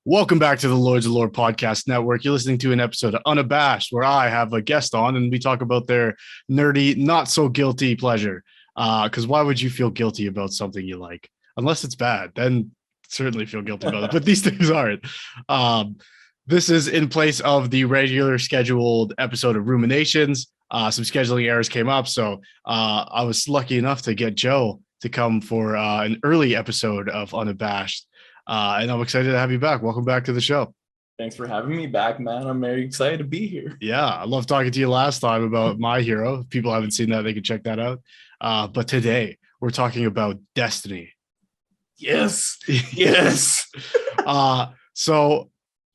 Welcome back to the Lords of Lore Podcast Network. You're listening to an episode of Unabashed, where I have a guest on and we talk about their nerdy, not so guilty pleasure. Because why would you feel guilty about something you like? Unless it's bad, then certainly feel guilty about it. But these things aren't. This is in place of the regular scheduled episode of Ruminations. Some scheduling errors came up, so I was lucky enough to get Joe to come for an early episode of Unabashed. And I'm excited to have you back. Welcome back to the show. Thanks for having me back, man. I'm very excited to be here. Yeah, I love talking to you last time about My Hero. If people haven't seen that, they can check that out. But today we're talking about Destiny. Yes. Yes. So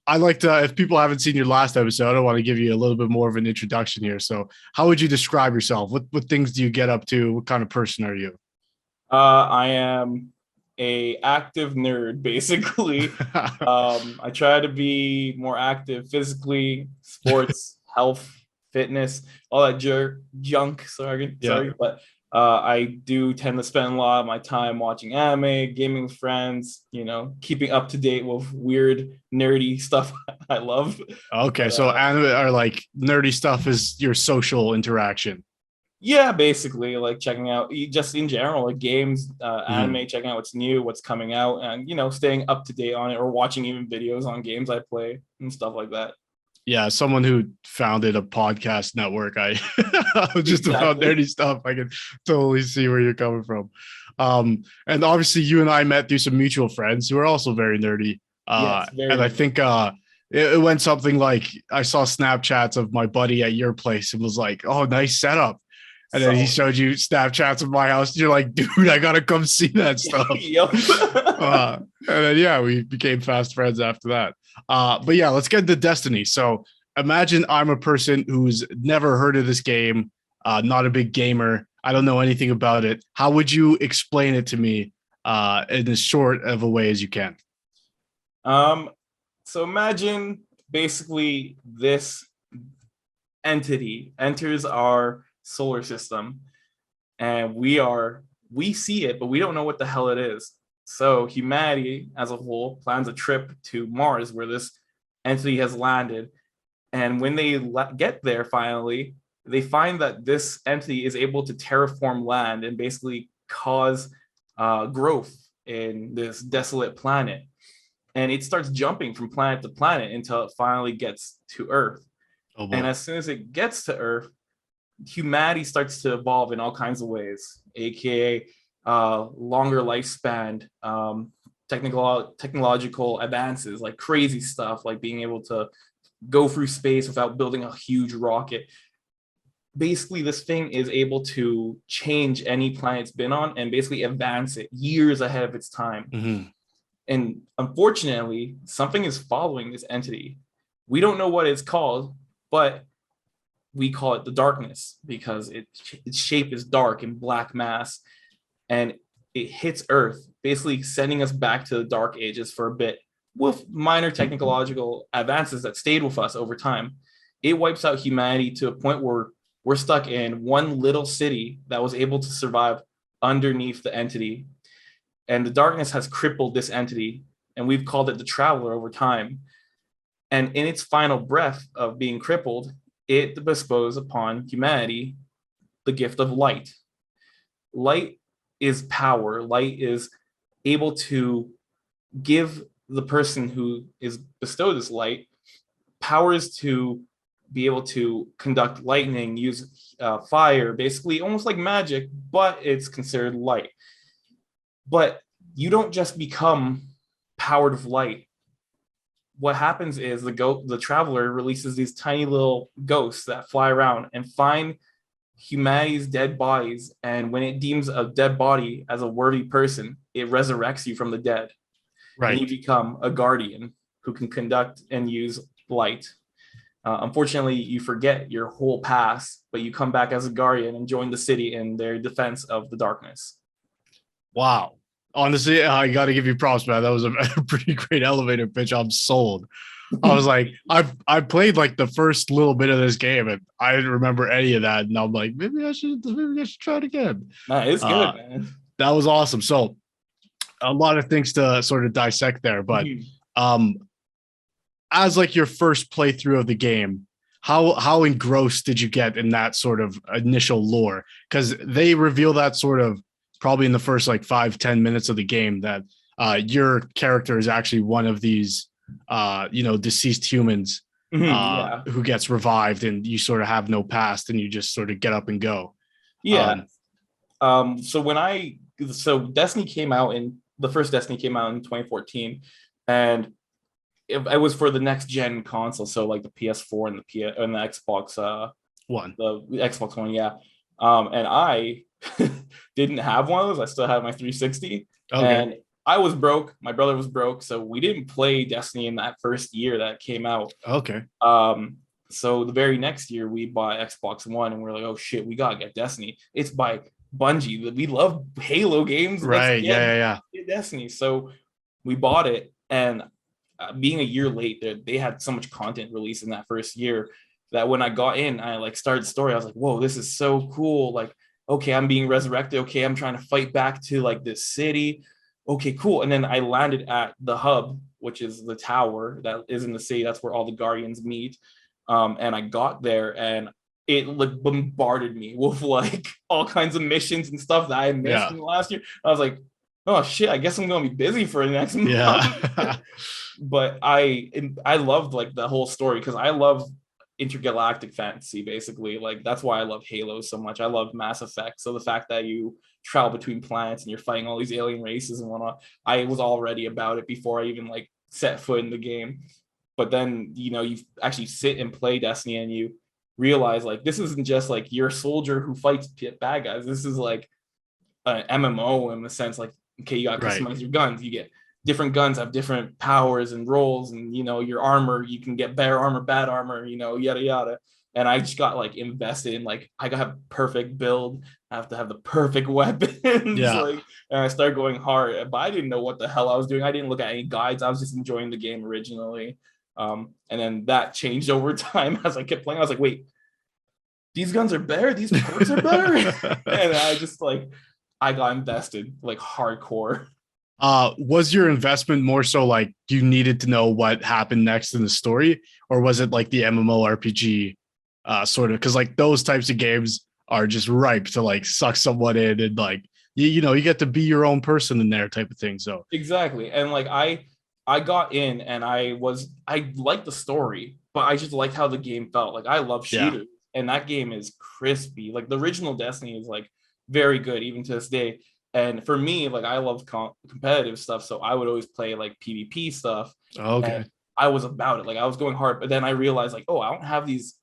I like to, if people haven't seen your last episode, I want to give you a little bit more of an introduction here. So how would you describe yourself? What things do you get up to? What kind of person are you? I am a active nerd, basically. I try to be more active physically, sports, health, fitness, all that junk. Sorry, but I do tend to spend a lot of my time watching anime, gaming with friends, keeping up to date with weird, nerdy stuff I love. Okay, so anime or like nerdy stuff is your social interaction. Yeah, basically, like checking out just in general, like games, anime, checking out what's new, what's coming out, and staying up to date on it, or watching even videos on games I play and stuff like that. Yeah, someone who founded a podcast network, I just about nerdy stuff. I can totally see where you're coming from. And obviously, you and I met through some mutual friends who are also very nerdy. And I think it went something like I saw Snapchats of my buddy at your place and was like, "Oh, nice setup." And then he showed you Snapchats of my house. You're like, dude, I gotta come see that stuff. And then we became fast friends after that. But yeah, let's get into Destiny. So imagine I'm a person who's never heard of this game, not a big gamer. I don't know anything about it. How would you explain it to me in as short of a way as you can? So imagine basically this entity enters our solar system, and we see it, but we don't know what the hell it is. So humanity as a whole plans a trip to Mars, where this entity has landed. And when they get there, finally, they find that this entity is able to terraform land and basically cause growth in this desolate planet. And it starts jumping from planet to planet until it finally gets to Earth. Oh, boy. And as soon as it gets to Earth, humanity starts to evolve in all kinds of ways, aka longer lifespan, technological advances, like crazy stuff, like being able to go through space without building a huge rocket. Basically, this thing is able to change any planet it's been on and basically advance it years ahead of its time. Mm-hmm. And unfortunately, something is following this entity. We don't know what it's called, but we call it the darkness because its shape is dark and black mass, and it hits Earth, basically sending us back to the dark ages for a bit with minor technological advances that stayed with us over time. It wipes out humanity to a point where we're stuck in one little city that was able to survive underneath the entity. And the darkness has crippled this entity, and we've called it the Traveler over time. And in its final breath of being crippled, it bestows upon humanity the gift of light. Light is power. Light is able to give the person who is bestowed this light powers to be able to conduct lightning, use fire, basically almost like magic, but it's considered light. But you don't just become powered with light. What happens is the Traveler releases these tiny little ghosts that fly around and find humanity's dead bodies. And when it deems a dead body as a worthy person, it resurrects you from the dead. Right. And you become a guardian who can conduct and use light. Unfortunately, you forget your whole past, but you come back as a guardian and join the city in their defense of the darkness. Wow. Honestly, I got to give you props, man. That was a pretty great elevator pitch. I'm sold. I was like, I played like the first little bit of this game, and I didn't remember any of that. And I'm like, maybe I should try it again. Nah, it's good, man. That was awesome. So, a lot of things to sort of dissect there, but as like your first playthrough of the game, how engrossed did you get in that sort of initial lore? Because they reveal that sort of probably in the first like 5-10 minutes of the game that your character is actually one of these deceased humans Yeah. who gets revived, and you sort of have no past and you just sort of get up and go. Yeah. So Destiny came out the first Destiny came out in 2014, and it was for the next gen console, so like the PS4 and the Xbox One. the Xbox One, yeah. And I didn't have one of those. I still had my 360, and I was broke. My brother was broke, so we didn't play Destiny in that first year that it came out. Okay. So the very next year we bought Xbox One, and we're like, oh shit, we gotta get Destiny. It's by Bungie. We love Halo games. Right. Yeah. Get Destiny. So we bought it, and being a year late, they had so much content released in that first year that when I got in, I like started the story. I was like, whoa, this is so cool. Like, okay, I'm being resurrected. Okay, I'm trying to fight back to like this city. Okay, cool. And then I landed at the hub, which is the tower that is in the city. That's where all the Guardians meet. And I got there, and it like bombarded me with like all kinds of missions and stuff that I missed in the last year. I was like, oh shit, I guess I'm gonna be busy for the next month. Yeah. But I loved like the whole story because I love intergalactic fantasy, basically. Like that's why I love Halo so much. I love Mass Effect. So the fact that you travel between planets and you're fighting all these alien races and whatnot, I was already about it before I even like set foot in the game. But then, you actually sit and play Destiny and you realize like this isn't just like you're a soldier who fights bad guys. This is like an MMO in the sense like, okay, you got to customize your guns. You get different guns have different powers and roles, and your armor, you can get better armor, bad armor, yada yada. And I just got like invested in like I gotta have perfect build, I have to have the perfect weapons. Like, and I started going hard, but I didn't know what the hell I was doing. I didn't look at any guides. I was just enjoying the game originally. And then that changed over time as I kept playing. I was like, wait, these guns are better, these perks are better. And I just like I got invested like hardcore. Was your investment more so like you needed to know what happened next in the story, or was it like the MMORPG sort of? Because like those types of games are just ripe to like suck someone in and like you get to be your own person in there type of thing. So exactly, and like I got in and I liked the story, but I just liked how the game felt. Like I love shooters, and that game is crispy. Like the original Destiny is like very good even to this day. And for me, like I love competitive stuff, so I would always play like PvP stuff. Okay. And I was about it, like I was going hard. But then I realized, like, oh, I don't have these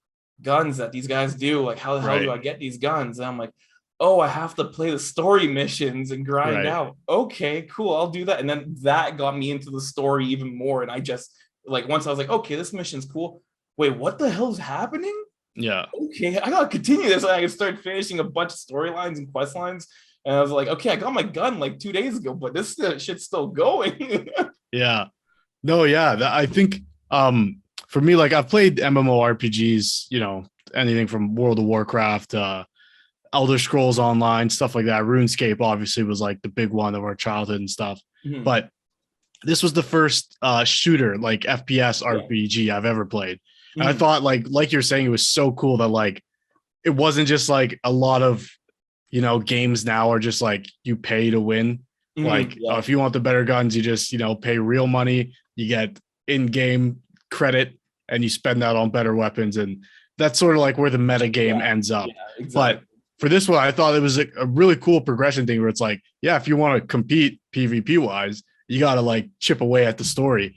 guns that these guys do. Like, how the hell do I get these guns? And I'm like, oh, I have to play the story missions and grind out. Okay, cool, I'll do that. And then that got me into the story even more. And I just like once I was like, okay, this mission's cool. Wait, what the hell's happening? Yeah. Okay, I gotta continue this. And I started finishing a bunch of storylines and quest lines. And I was like, okay, I got my gun like 2 days ago, but this shit's still going. Yeah. No, yeah. I think for me, like I've played MMORPGs, anything from World of Warcraft, Elder Scrolls Online, stuff like that. RuneScape obviously was like the big one of our childhood and stuff. Mm-hmm. But this was the first shooter, like FPS RPG I've ever played. Mm-hmm. And I thought like you're saying, it was so cool that like it wasn't just like a lot of games now are just like you pay to win. Mm-hmm. Like if you want the better guns, you just pay real money, you get in-game credit, and you spend that on better weapons, and that's sort of like where the meta game ends up. Exactly. But for this one, I thought it was a really cool progression thing where it's like, if you want to compete PvP wise, you got to like chip away at the story.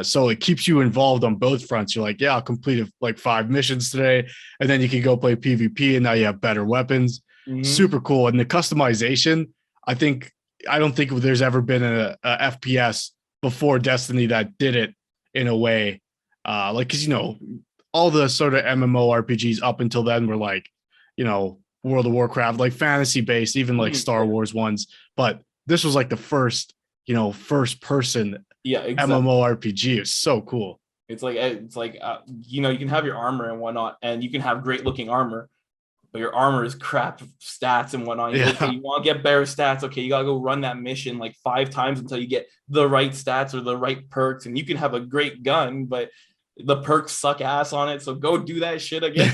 So it keeps you involved on both fronts. You're like, I'll complete like 5 missions today, and then you can go play PvP, and now you have better weapons. Mm-hmm. Super cool. And the customization, I don't think there's ever been a FPS before Destiny that did it in a way. Like, cause all the sort of MMORPGs up until then were like, World of Warcraft, like fantasy based, even like Star Wars ones. But this was like the first, first person MMORPG. It's so cool. It's like you can have your armor and whatnot, and you can have great looking armor, but your armor is crap stats and whatnot. Okay, you want to get better stats. Okay, you gotta go run that mission like 5 times until you get the right stats or the right perks. And you can have a great gun, but the perks suck ass on it. So go do that shit again.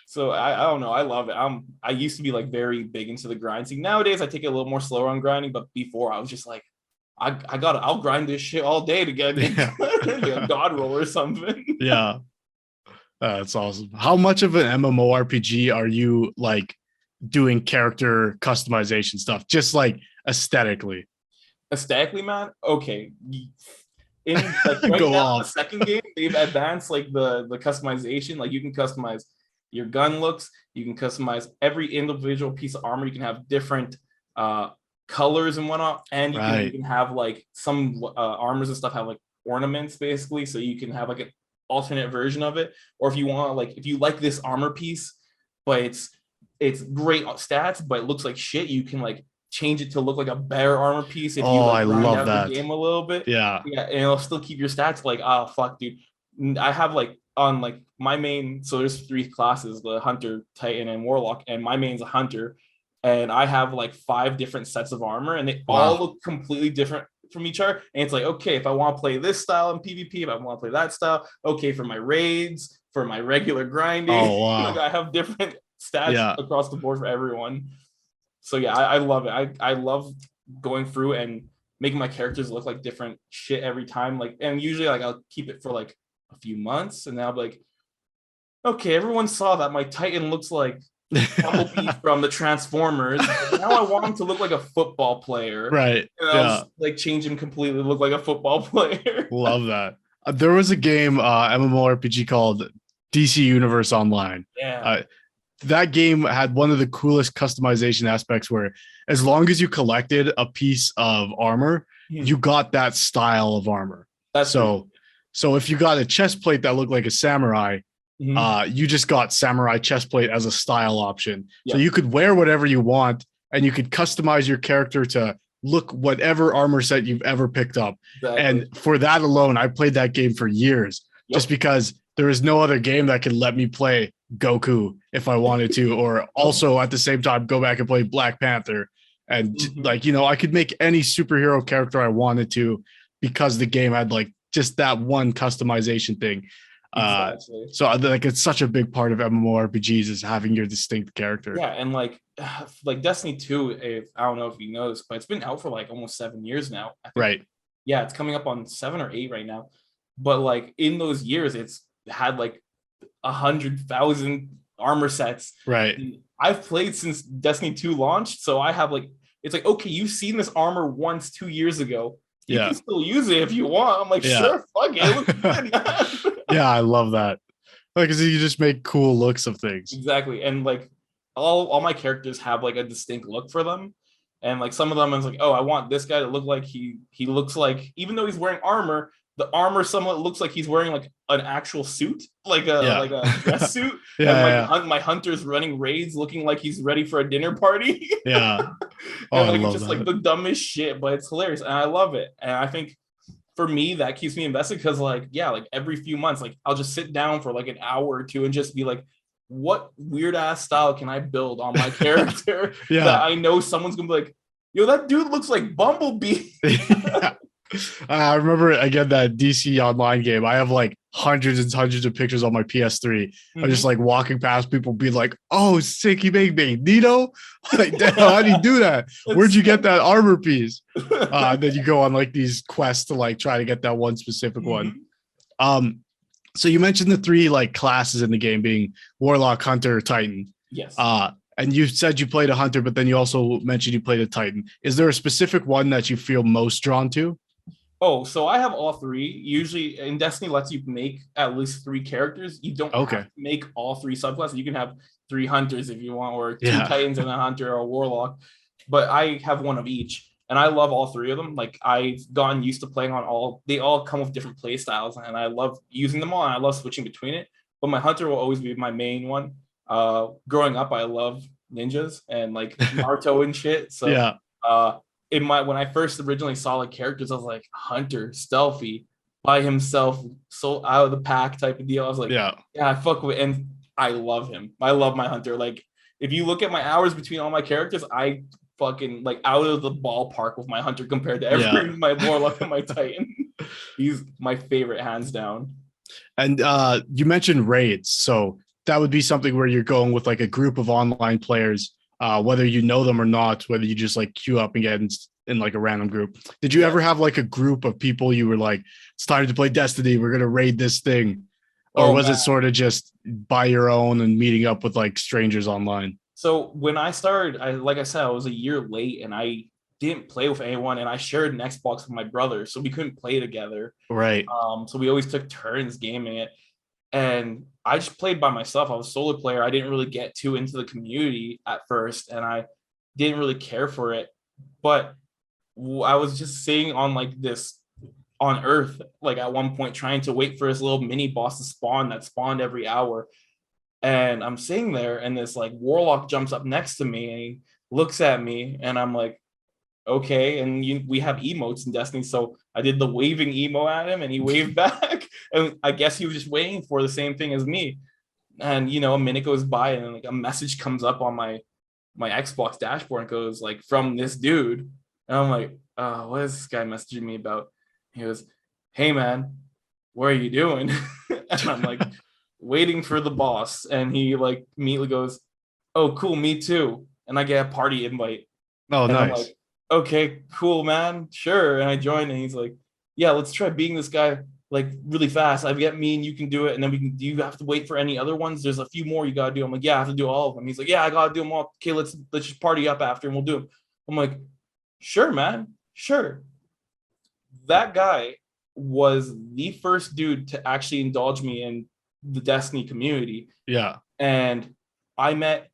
So I don't know. I love it. I used to be like very big into the grind. See, nowadays I take it a little more slower on grinding, but before I was just like, I'll grind this shit all day to get a god roll or something. Yeah. That's awesome. How much of an MMORPG are you like doing character customization stuff? Just like aesthetically. Aesthetically, man. Okay. In like right now, the second game, they've advanced like the customization. Like you can customize your gun looks, you can customize every individual piece of armor, you can have different colors and whatnot, and you can even have like some armors and stuff have like ornaments basically, so you can have like an alternate version of it. Or if you want, like if you like this armor piece but it's great stats but it looks like shit, you can like change it to look like a better armor piece if you like grind out the game a little bit. Yeah, and it'll still keep your stats like, oh fuck dude, I have like on like my main, so there's 3 classes, the hunter, titan, and warlock, and my main's a hunter, and I have like 5 different sets of armor, and they all look completely different from each other. And it's like, okay, if I want to play this style in PvP, if I want to play that style, okay, for my raids, for my regular grinding, like I have different stats across the board for everyone. So yeah, I love it. I love going through and making my characters look like different shit every time. Like, and usually like I'll keep it for like a few months, and then I'll be like, okay, everyone saw that my Titan looks like Bumblebee from the Transformers. Now I want him to look like a football player. Right. And I'll just, like change him completely to look like a football player. Love that. There was a game, MMORPG called DC Universe Online. Yeah. That game had one of the coolest customization aspects where as long as you collected a piece of armor, you got that style of armor. So if you got a chest plate that looked like a samurai, you just got samurai chest plate as a style option. So you could wear whatever you want, and you could customize your character to look whatever armor set you've ever picked up. And for that alone, I played that game for years just because there is no other game that could let me play Goku if I wanted to, or also at the same time go back and play Black Panther. And like, you know, I could make any superhero character I wanted to because the game had like just that one customization thing. So like it's such a big part of MMORPGs is having your distinct character. Yeah, and like Destiny 2, if I don't know if you know this, but it's been out for like almost 7 years now. I think, right. Yeah, it's coming up on 7 or 8 right now. But like in those years, it's had like 100,000 armor sets. Right. And I've played since Destiny 2 launched, so I have like, it's like, okay, you've seen this armor once 2 years ago. You can still use it if you want. I'm like, sure, fuck it. It looks good. Yeah, I love that. Like, cause you just make cool looks of things. Exactly. And like all my characters have like a distinct look for them. And like some of them is like, oh, I want this guy to look like he looks like, even though he's wearing armor, the armor somewhat looks like he's wearing like an actual suit, like a dress suit. And my hunter's running raids looking like he's ready for a dinner party. Yeah. And like it's just like the dumbest shit, but it's hilarious. And I love it. And I think for me, that keeps me invested because like, yeah, like every few months, like I'll just sit down for like an hour or two and just be like, what weird ass style can I build on my character that I know someone's gonna be like, yo, that dude looks like Bumblebee. I remember again that DC online game. I have like hundreds and hundreds of pictures on my PS3. I'm just like walking past people, be like, "Oh, sick, you make me Nito." Like, damn, how do you do that? Where'd you get that armor piece? Then you go on like these quests to like try to get that one specific one. So you mentioned the 3 like classes in the game being Warlock, Hunter, Titan. Yes. And you said you played a Hunter, but then you also mentioned you played a Titan. Is there a specific one that you feel most drawn to? Oh, so I have all 3. Usually in Destiny lets you make at least 3 characters. You don't have to make all 3 subclasses. You can have 3 hunters if you want, or 2 titans and a hunter or a warlock. But I have one of each. And I love all 3 of them. Like I've gotten used to playing on all. They all come with different play styles, and I love using them all. And I love switching between it. But my hunter will always be my main one. Growing up, I love ninjas and like Naruto and shit. So when I first originally saw like characters, I was like, hunter, stealthy, by himself, so out of the pack type of deal. I was like, yeah, I fuck with it. And I love him. I love my hunter. Like, if you look at my hours between all my characters, I fucking like out of the ballpark with my hunter compared to every my warlock and my titan. He's my favorite, hands down. And you mentioned raids, so that would be something where you're going with like a group of online players, whether you know them or not, whether you just like queue up and get in like a random group. Did you ever have like a group of people you were like, it's time to play Destiny, we're gonna raid this thing? Or was it sort of just by your own and meeting up with like strangers online? So when I started, like I said, I was a year late and I didn't play with anyone, and I shared an Xbox with my brother, so we couldn't play together. Right. So we always took turns gaming it, and I just played by myself. I was a solo player. I didn't really get too into the community at first, and I didn't really care for it. But I was just sitting on like this on Earth, like at one point, trying to wait for this little mini boss to spawn that spawned every hour. And I'm sitting there, and this like warlock jumps up next to me and he looks at me, and I'm like, okay. And we have emotes in Destiny, so I did the waving emo at him, and he waved back. And I guess he was just waiting for the same thing as me. And a minute goes by, and like a message comes up on my Xbox dashboard and goes like, from this dude. And I'm like, what is this guy messaging me about? He goes, hey man, what are you doing? And I'm like, waiting for the boss. And he like immediately goes, oh cool, me too. And I get a party invite. Oh, and nice. I'm like, okay, cool, man, sure. And I join, and he's like, yeah, let's try beating this guy like really fast. I get me and you can do it, and then we can. Do you have to wait for any other ones? There's a few more you gotta do. I'm like, yeah, I have to do all of them. He's like, yeah, I gotta do them all. Okay, let's just party up after, and we'll do them. I'm like, sure, man, sure. That guy was the first dude to actually indulge me in the Destiny community. Yeah. And I met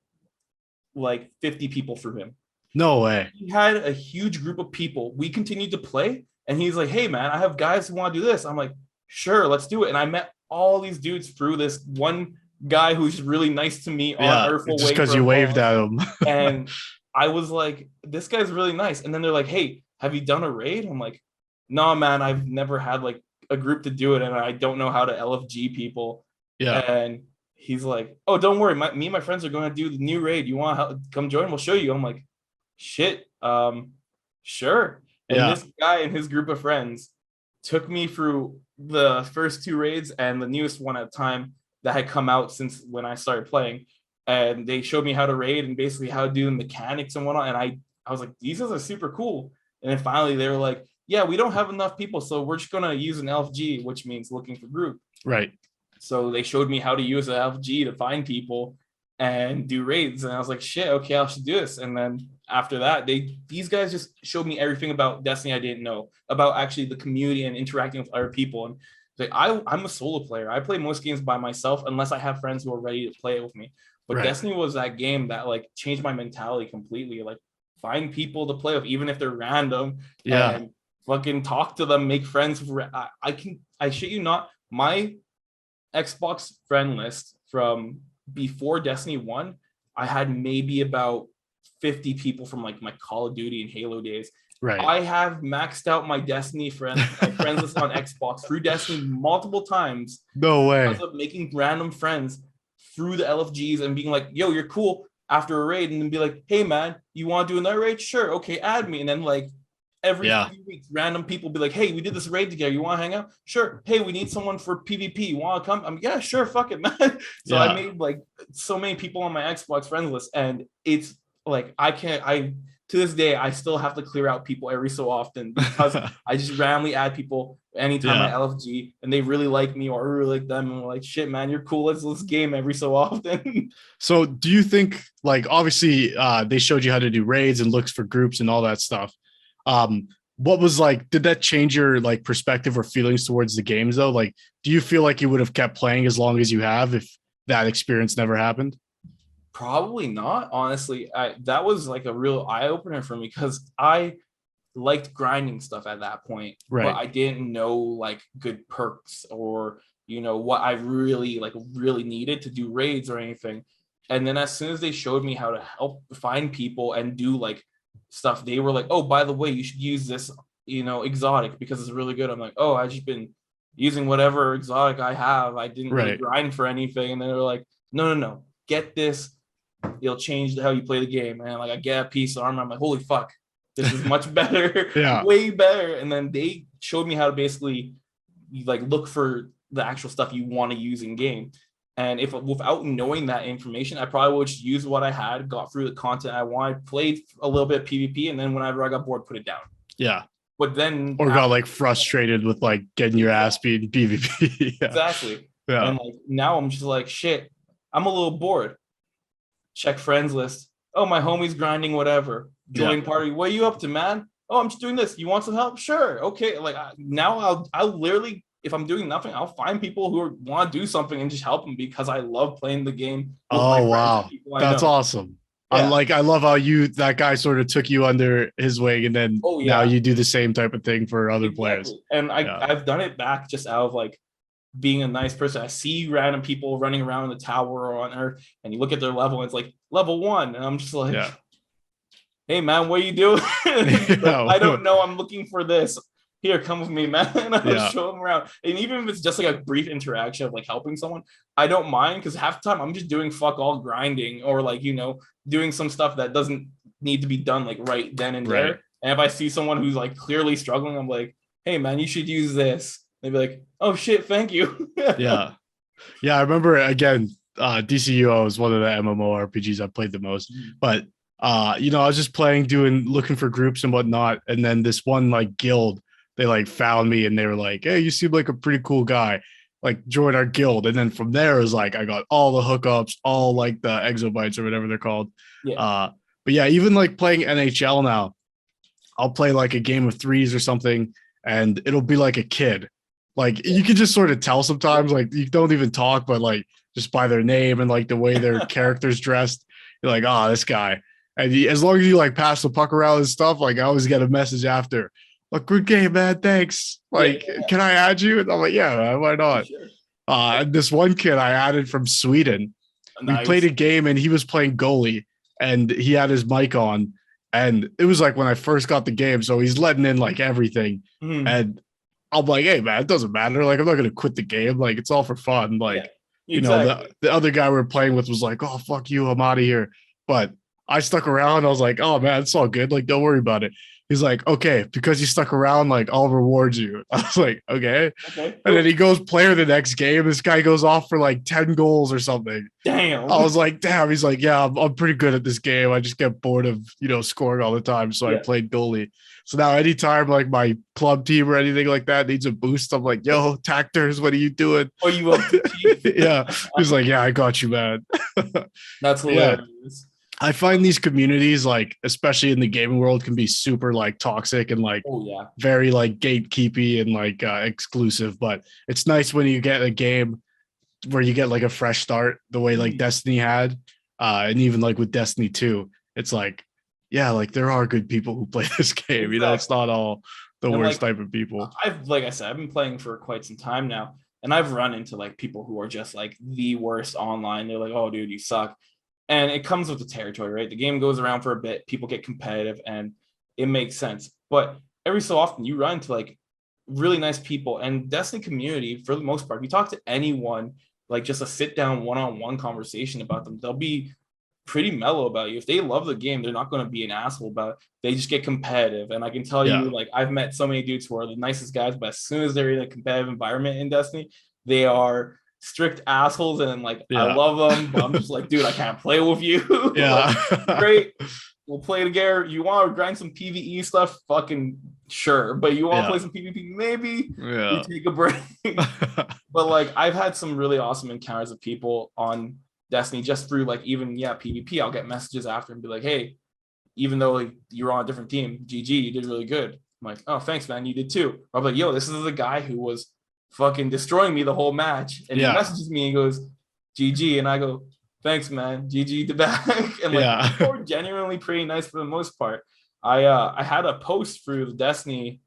like 50 people through him. No way. He had a huge group of people. We continued to play, and he's like, hey man, I have guys who want to do this. I'm like, sure, let's do it. And I met all these dudes through this one guy who's really nice to me on Earth. Just because you waved at him. And I was like, this guy's really nice. And then they're like, hey, have you done a raid? I'm like, no, man, I've never had like a group to do it, and I don't know how to LFG people. Yeah. And he's like, oh, don't worry, me and my friends are going to do the new raid. You want to come join? We'll show you. I'm like, shit, sure. And this guy and his group of friends took me through the first two raids and the newest one at the time that had come out since when I started playing. And they showed me how to raid and basically how to do the mechanics and whatnot. And I was like, these guys are super cool. And then finally they were like, yeah, we don't have enough people, so we're just going to use an LFG, which means looking for group. Right. So they showed me how to use an LFG to find people and do raids. And I was like, shit, okay, I should do this. And then after that, these guys just showed me everything about Destiny I didn't know, about actually the community and interacting with other people. And like, I'm a solo player. I play most games by myself unless I have friends who are ready to play it with me. But Destiny was that game that like changed my mentality completely. Like, find people to play with, even if they're random. Yeah. And fucking talk to them, make friends. I shit you not, my Xbox friend list from before Destiny 1, I had maybe about 50 people from like my Call of Duty and Halo days. Right. I have maxed out my Destiny friends list on Xbox through Destiny multiple times. No way. Because of making random friends through the LFGs and being like, yo, you're cool after a raid, and then be like, hey man, you want to do another raid? Sure, okay, add me. And then like every few weeks, random people be like, hey, we did this raid together. You want to hang out? Sure. Hey, we need someone for PvP. You want to come? I'm yeah, sure. Fuck it, man. So I made like so many people on my Xbox friends list, and it's like to this day, I still have to clear out people every so often because I just randomly add people anytime I LFG, and they really like me or I really like them, and we're like, shit, man, you're cool. Let's game every so often. So do you think, like, obviously they showed you how to do raids and looks for groups and all that stuff. What was like, did that change your like perspective or feelings towards the games though? Like, do you feel like you would have kept playing as long as you have if that experience never happened? Probably not, honestly. That was like a real eye-opener for me because I liked grinding stuff at that point, but I didn't know like good perks or what I really needed to do raids or anything. And then as soon as they showed me how to help find people and do like stuff, they were like, oh, by the way, you should use this exotic because it's really good. I'm like, oh, I've just been using whatever exotic I have. I didn't really grind for anything. And then they're like, no, get this. It'll change how you play the game. And like I get a piece of armor. I'm like, holy fuck, this is much better, Yeah. way better. And then they showed me how to basically like look for the actual stuff you want to use in game. And if without knowing that information, I probably would just use what I had, got through the content I wanted, played a little bit of PvP, and then whenever I got bored, put it down. Yeah. But then Or got like frustrated with like getting your ass beat in PvP. Yeah. Exactly. Yeah. And like now I'm just like, shit, I'm a little bored. Check friends list. Oh, my homie's grinding whatever. Join party. What are you up to, man? Oh, I'm just doing this. You want some help? Sure. Okay. Like now I'll literally, if I'm doing nothing, I'll find people who want to do something and just help them because I love playing the game with my friends and people I That's know. awesome. Yeah. I love how that guy sort of took you under his wing, and then now you do the same type of thing for other players. And I've done it back just out of like being a nice person. I see random people running around in the tower or on Earth, and you look at their level, and it's like level 1, and I'm just like, hey man, what are you doing? I don't know. I'm looking for this. Here, come with me, man. And I'll show them around. And even if it's just like a brief interaction of like helping someone, I don't mind, because half the time I'm just doing fuck all grinding or like, you know, doing some stuff that doesn't need to be done like right then and there. And if I see someone who's like clearly struggling, I'm like, hey man, you should use this. They'd be like, oh shit, thank you. Yeah. I remember again, DCUO is one of the MMORPGs I played the most. But you know, I was just looking for groups and whatnot, and then this one like guild, they like found me and they were like, hey, you seem like a pretty cool guy, like join our guild. And then from there is like I got all the hookups, all like the exobytes or whatever they're called. But yeah, even like playing NHL now, I'll play like a game of threes or something, and it'll be like a kid. Like you can just sort of tell sometimes, like you don't even talk, but like just by their name and like the way their character's dressed, you're like, oh, this guy. And as long as you like pass the puck around and stuff, like I always get a message after, like, good game, man, thanks. Like, can I add you? And I'm like, yeah, man, why not? Sure. And this one kid I added from Sweden, we played a game and he was playing goalie and he had his mic on. And it was like when I first got the game, so he's letting in like everything. And I'm like, hey man, it doesn't matter. Like, I'm not gonna quit the game. Like, it's all for fun. Like, you know, the other guy we were playing with was like, oh fuck you, I'm out of here. But I stuck around. I was like, oh man, it's all good. Like, don't worry about it. He's like, okay, because you stuck around, like I'll reward you. I was like, okay. And then he goes player the next game. This guy goes off for like 10 goals or something. Damn. I was like, damn. He's like, yeah, I'm pretty good at this game. I just get bored of, you know, scoring all the time. So I played goalie. So now anytime like my club team or anything like that needs a boost, I'm like, yo, Tactors, what are you doing? Oh, you up to Yeah. He's like, yeah, I got you, man. That's hilarious. I find these communities, like, especially in the gaming world, can be super like toxic and like very like gatekeepy and like exclusive. But it's nice when you get a game where you get like a fresh start, the way like Destiny had, and even like with Destiny 2, it's like, yeah, like there are good people who play this game. You know, it's not all the worst type of people. Like I said, I've been playing for quite some time now, and I've run into like people who are just like the worst online. They're like, oh, dude, you suck. And it comes with the territory, right? The game goes around for a bit, people get competitive, and it makes sense. But every so often you run into like really nice people, and Destiny community, for the most part, if you talk to anyone, like just a sit down one-on-one conversation about them, they'll be pretty mellow about you. If they love the game, they're not going to be an asshole about it. They just get competitive. And I can tell you, like, I've met so many dudes who are the nicest guys, but as soon as they're in a competitive environment in Destiny, they are strict assholes, and like I love them, but I'm just like, dude, I can't play with you. Like, great, we'll play together. You want to grind some PvE stuff? Fucking sure. But you want to play some PvP? Maybe you take a break. But like I've had some really awesome encounters with people on Destiny just through like even PvP. I'll get messages after and be like, hey, even though like you're on a different team, GG, you did really good. I'm like, oh, thanks, man, you did too. I'm like, yo, this is the guy who was fucking destroying me the whole match, and he messages me and goes GG, and I go, thanks man, GG to back. And like people are genuinely pretty nice for the most part. I had a post through the Destiny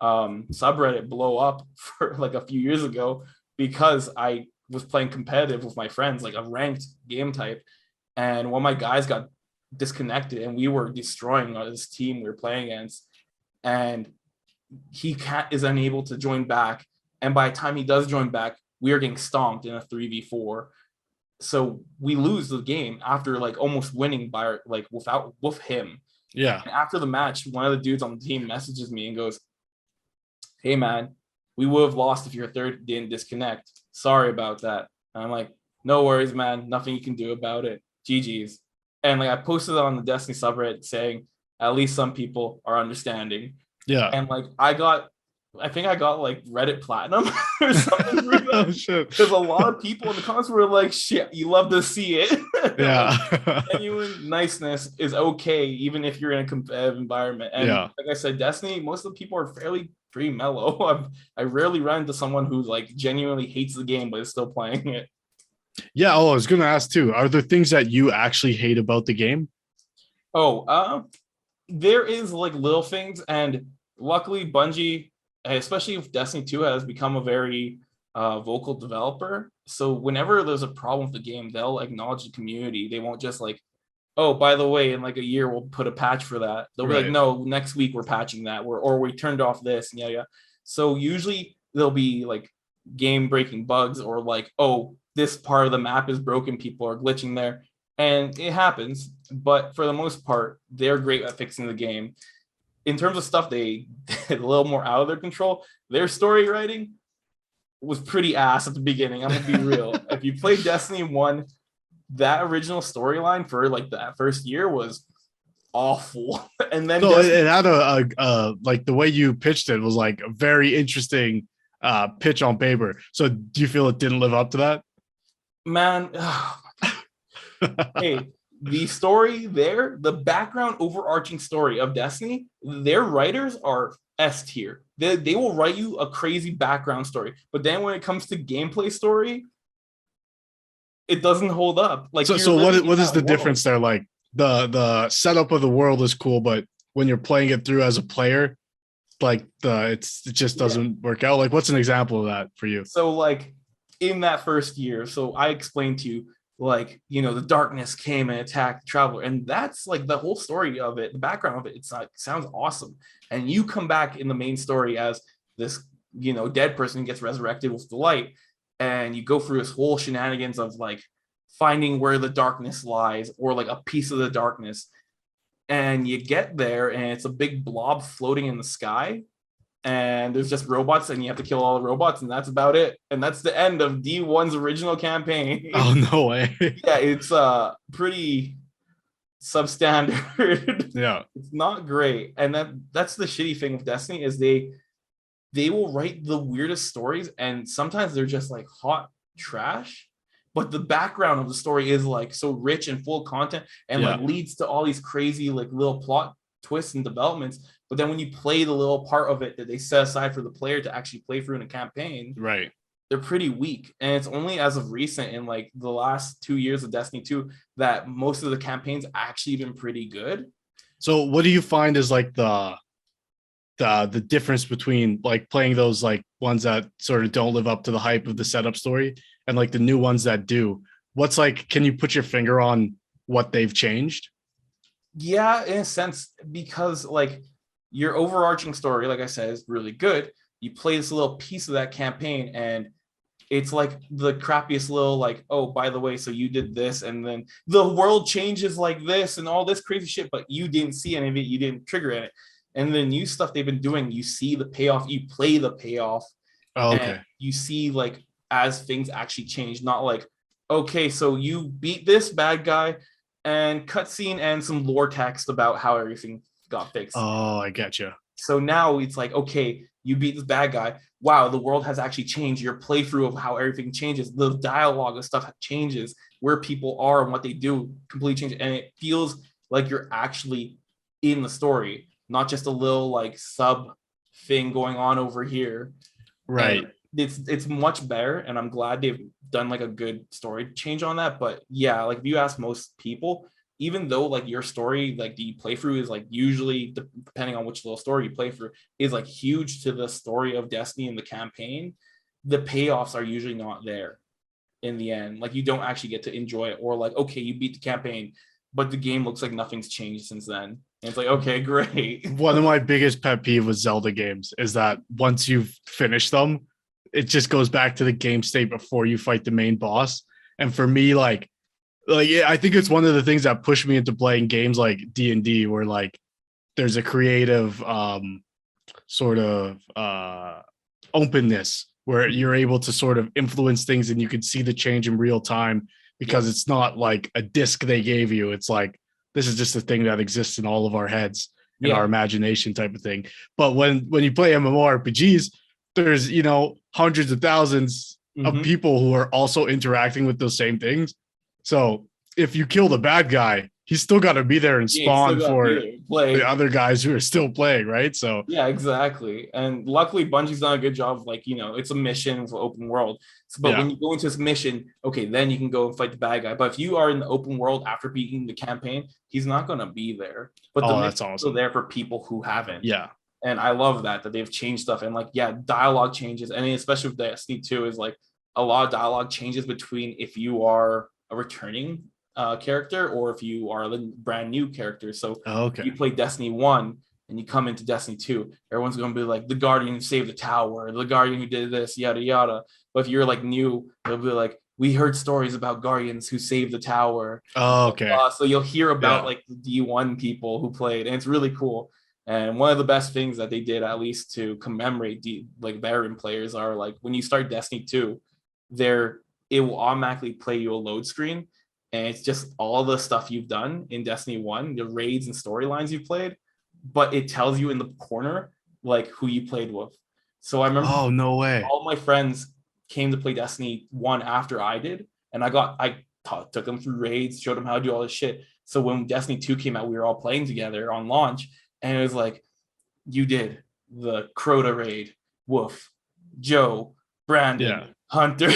subreddit blow up for like a few years ago because I was playing competitive with my friends, like a ranked game type, and one of my guys got disconnected and we were destroying this team we were playing against, and he is unable to join back. And by the time he does join back, we are getting stomped in a 3v4. So we lose the game after like almost winning by like with him. Yeah. And after the match, one of the dudes on the team messages me and goes, "Hey man, we would have lost if your third didn't disconnect. Sorry about that." And I'm like, "No worries, man. Nothing you can do about it. GG's." And like I posted on the Destiny subreddit saying, at least some people are understanding. Yeah. And like I think I got like Reddit platinum or something through that. Oh shit. Because a lot of people in the comments were like, "Shit, you love to see it." Yeah. Like, genuine niceness is okay, even if you're in a competitive environment. And Yeah. like I said, Destiny, most of the people are fairly pretty mellow. I rarely run into someone who like genuinely hates the game but is still playing it. Yeah. Oh, I was gonna ask too. Are there things that you actually hate about the game? There is like little things, and luckily Bungie, especially if Destiny 2 has become a very vocal developer. So whenever there's a problem with the game, they'll acknowledge the community. They won't just like, "Oh, by the way, in like a year we'll put a patch for that." They'll be like, Right. "No, next week we're patching that, or we turned off this," and yeah. So usually there'll be like game breaking bugs, or like, "Oh, this part of the map is broken, people are glitching there." And it happens, but for the most part, they're great at fixing the game. In terms of stuff they did a little more out of their control, their story writing was pretty ass at the beginning. I'm gonna be real. If you played Destiny 1, that original storyline for like that first year was awful. And then So Destiny, it had a like the way you pitched it was like a very interesting pitch on paper. So do you feel it didn't live up to that? man, hey, the story there, the background overarching story of Destiny, their writers are S tier. They will write you a crazy background story, but then when it comes to gameplay story, it doesn't hold up. Like So you're so living in what is that the world. difference there? Like the setup of the world is cool, but when you're playing it through as a player, like it just doesn't work out. Like what's an example of that for you? So like in that first year, so I explained to you, like, the darkness came and attacked the traveler, and that's like the whole story of it, the background of it. It's like sounds awesome, and you come back in the main story as this dead person gets resurrected with the light, and you go through this whole shenanigans of like finding where the darkness lies, or like a piece of the darkness, and you get there and it's a big blob floating in the sky, and there's just robots and you have to kill all the robots, and that's about it. And that's the end of D1's original campaign. Oh no way. Yeah, it's pretty substandard. Yeah. It's not great. And that's the shitty thing with Destiny is they will write the weirdest stories, and sometimes they're just like hot trash, but the background of the story is like so rich and full of content, and like leads to all these crazy like little plot twists and developments. But then when you play the little part of it that they set aside for the player to actually play through in a campaign, Right, they're pretty weak. And it's only as of recent, in like the last 2 years of Destiny 2, that most of the campaigns actually been pretty good. so what do you find is like the difference between like playing those like ones that sort of don't live up to the hype of the setup story and like the new ones that do? What's like, can you put your finger on what they've changed? Yeah, in a sense, because like your overarching story, like I said, is really good. You play this little piece of that campaign, and it's like the crappiest little like, "Oh, by the way, so you did this, and then the world changes like this and all this crazy shit," but you didn't see any of it, you didn't trigger it. And the new stuff they've been doing, you see the payoff, you play the payoff, Oh, and okay. you see like as things actually change, not like, "Okay, so you beat this bad guy," and cutscene and some lore text about how everything got fixed. Oh, I get you. So now it's like, okay, you beat this bad guy. Wow, the world has actually changed. Your playthrough of how everything changes, the dialogue of stuff changes, where people are and what they do completely changes. And it feels like you're actually in the story, not just a little like sub thing going on over here. Right. And it's much better, and I'm glad they've done like a good story change on that. But yeah, like if you ask most people, even though like your story, like the playthrough is like usually depending on which little story you play through, is like huge to the story of Destiny and the campaign, the payoffs are usually not there in the end. Like you don't actually get to enjoy it, or like, okay, you beat the campaign, but the game looks like nothing's changed since then. And it's like, okay, great. One of my biggest pet peeve with Zelda games is that once you've finished them, it just goes back to the game state before you fight the main boss. And for me, yeah, I think it's one of the things that pushed me into playing games like D&D, where like there's a creative sort of openness where you're able to sort of influence things and you can see the change in real time, because it's not like a disc they gave you. It's like, this is just a thing that exists in all of our heads, in our imagination type of thing. But when you play MMORPGs, there's, hundreds of thousands of people who are also interacting with those same things. So if you kill the bad guy, he's still got to be there and spawn for the other guys who are still playing, right? So yeah, exactly. And luckily Bungie's done a good job of like, it's a mission for open world. But when you go into this mission, okay, then you can go and fight the bad guy. But if you are in the open world after beating the campaign, he's not going to be there. But the mission's awesome. still there for people who haven't. Yeah. And I love that they've changed stuff. And like, yeah, dialogue changes. And especially with Destiny 2 is like a lot of dialogue changes between if you are a returning character or if you are a brand new character. So if you play Destiny 1 and you come into Destiny 2, everyone's going to be like, the Guardian who saved the tower, the Guardian who did this, yada, yada. But if you're like new, they'll be like, we heard stories about Guardians who saved the tower. So you'll hear about like the D1 people who played, and it's really cool. And one of the best things that they did, at least to commemorate veteran players, are like when you start Destiny 2, it will automatically play you a load screen. And it's just all the stuff you've done in Destiny 1, the raids and storylines you've played, but it tells you in the corner like who you played with. So I remember no way. All my friends came to play Destiny 1 after I did, and I took them through raids, showed them how to do all this shit. So when Destiny 2 came out, we were all playing together on launch, and it was like, you did the Crota raid, Wolf, Joe, Brandon, Hunter,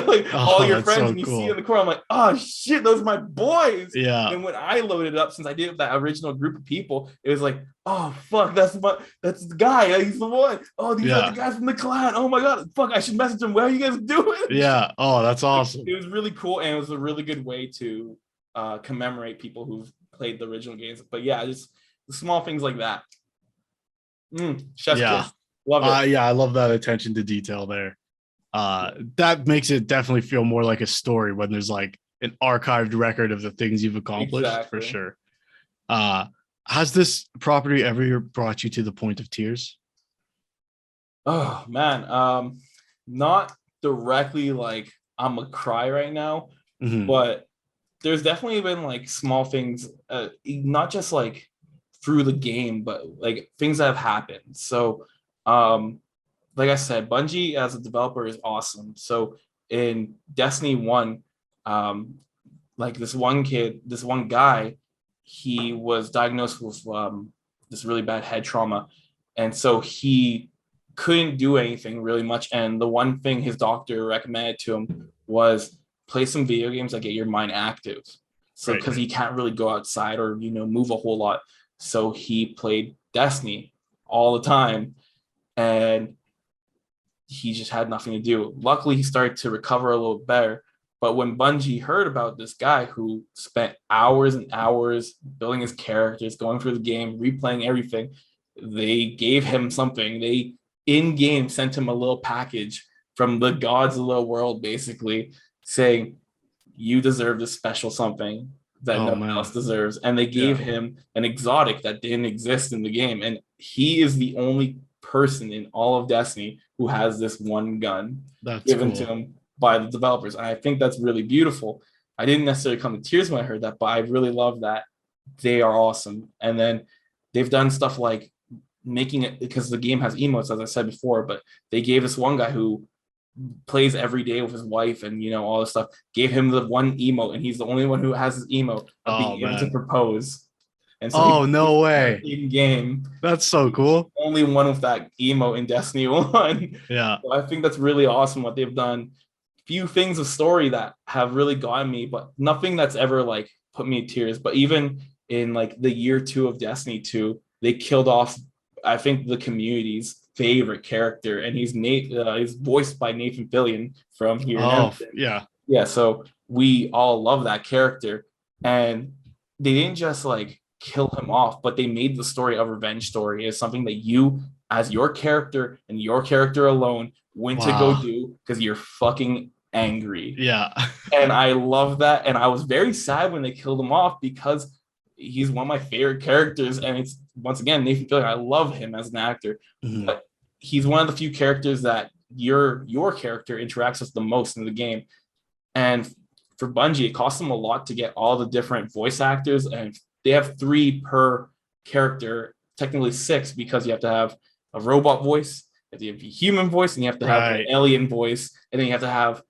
like all your friends, and you see in the corner, I'm like, oh shit, those are my boys. Yeah. And when I loaded it up, since I did that original group of people, it was like, oh fuck, that's the guy. He's the one. Oh, these are the guys from the clan. Oh my god, fuck, I should message them. What are you guys doing? Yeah. Oh, that's awesome. It was really cool, and it was a really good way to commemorate people who've played the original games. But yeah, just small things like that. Chef's kiss. Love it. Yeah, I love that attention to detail there. That makes it definitely feel more like a story when there's like an archived record of the things you've accomplished, for sure. Has this property ever brought you to the point of tears? Oh man, not directly like I'm a cry right now, but there's definitely been like small things, not just like through the game, but like things that have happened. So like I said, Bungie as a developer is awesome. So in Destiny 1, like this one guy, he was diagnosed with this really bad head trauma. And so he couldn't do anything really much. And the one thing his doctor recommended to him was play some video games that get your mind active. So because he can't really go outside or, move a whole lot. So he played Destiny all the time. And he just had nothing to do. Luckily, he started to recover a little better. But when Bungie heard about this guy who spent hours and hours building his characters, going through the game, replaying everything, they gave him something. They in-game sent him a little package from the gods of the world, basically saying, you deserve this special something that no one else deserves. And they gave him an exotic that didn't exist in the game. And he is the only person in all of Destiny who has this one gun given to him by the developers. And I think that's really beautiful. I didn't necessarily come to tears when I heard that, but I really love that. They are awesome. And then they've done stuff like making it, because the game has emotes, as I said before, but they gave this one guy who plays every day with his wife and all this stuff, gave him the one emote, and he's the only one who has his emote of being able to propose. And so no way. In game. That's so cool. Only one with that emote in Destiny 1. Yeah. So I think that's really awesome what they've done. Few things of story that have really gotten me, but nothing that's ever like put me in tears. But even in like the year 2 of Destiny 2, they killed off, I think, the community's favorite character, and he's voiced by Nathan Fillion from here. Yeah. So we all love that character, and they didn't just like kill him off, but they made the story a revenge story. Is something that you, as your character and your character alone, went to go do because you're fucking angry. Yeah. And I love that. And I was very sad when they killed him off because he's one of my favorite characters. And it's, once again, Nathan Fillion. I love him as an actor, but he's one of the few characters that your character interacts with the most in the game. And for Bungie, it costs them a lot to get all the different voice actors, and they have 3 per character, technically 6, because you have to have a robot voice, you have to have a human voice, and you have to have an alien voice, and then you have to have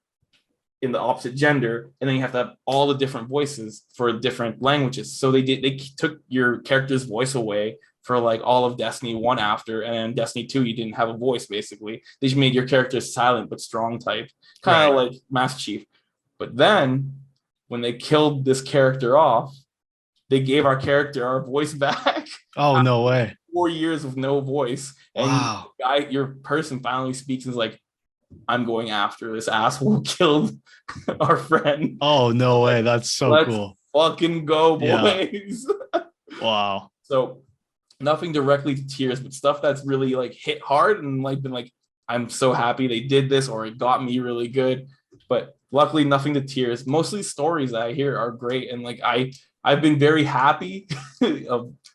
in the opposite gender, and then you have to have all the different voices for different languages. So they took your character's voice away for like all of Destiny 1 after, and then Destiny 2, you didn't have a voice basically. They just made your character silent but strong type, kind of like Master Chief. But then when they killed this character off, they gave our character our voice back. Oh, no way. 4 years with no voice. And wow. Your person finally speaks and is like, I'm going after this asshole who killed our friend. Oh, no way. That's so Let's cool. Fucking go, boys. Yeah. Wow. So nothing directly to tears, but stuff that's really like hit hard and like been like, I'm so happy they did this, or it got me really good. But luckily nothing to tears. Mostly stories that I hear are great. And like I've been very happy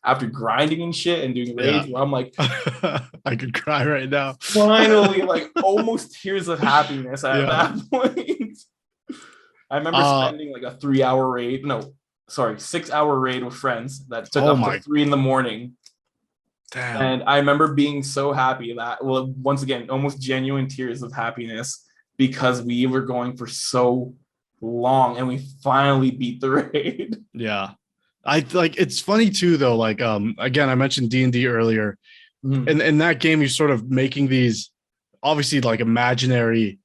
after grinding and shit and doing raids where I'm like, I could cry right now. Finally, like almost tears of happiness at that point. I remember spending like a 3-hour raid. No, sorry, 6-hour raid with friends that took up to 3 a.m. Damn. And I remember being so happy that, well, once again, almost genuine tears of happiness because we were going for so long and we finally beat the raid. Yeah. I like, it's funny too though, like again, I mentioned D&D earlier. And in that game, you're sort of making these obviously like imaginary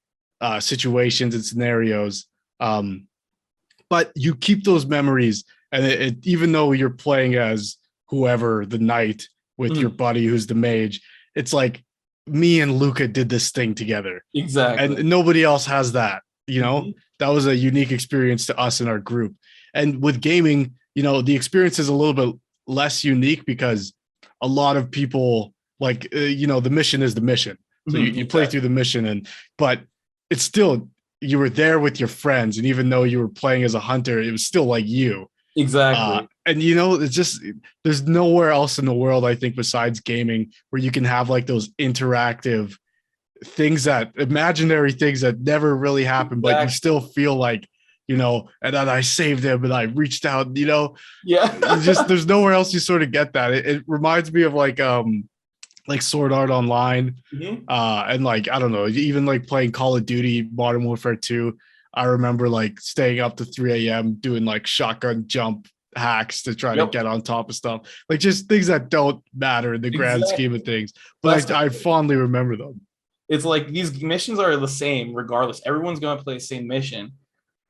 situations and scenarios. But you keep those memories, and it even though you're playing as whoever the knight with your buddy who's the mage, it's like me and Luca did this thing together. Exactly. And nobody else has that, you know. That was a unique experience to us in our group. And with gaming, you know, the experience is a little bit less unique because a lot of people like, you know, the mission is the mission. So you play through the mission, but it's still, you were there with your friends. And even though you were playing as a hunter, it was still like you. Exactly. And, you know, it's just, there's nowhere else in the world, I think, besides gaming where you can have like those interactive things, that imaginary things that never really happen, but you still feel like, you know, and then I saved him and I reached out, you know. There's nowhere else you sort of get that. It reminds me of like Sword Art Online, and like, I don't know, even like playing Call of Duty Modern Warfare 2. I remember like staying up to 3 a.m. doing like shotgun jump hacks to try to get on top of stuff, like just things that don't matter in the grand scheme of things, but I fondly remember them. It's like these missions are the same regardless. Everyone's going to play the same mission,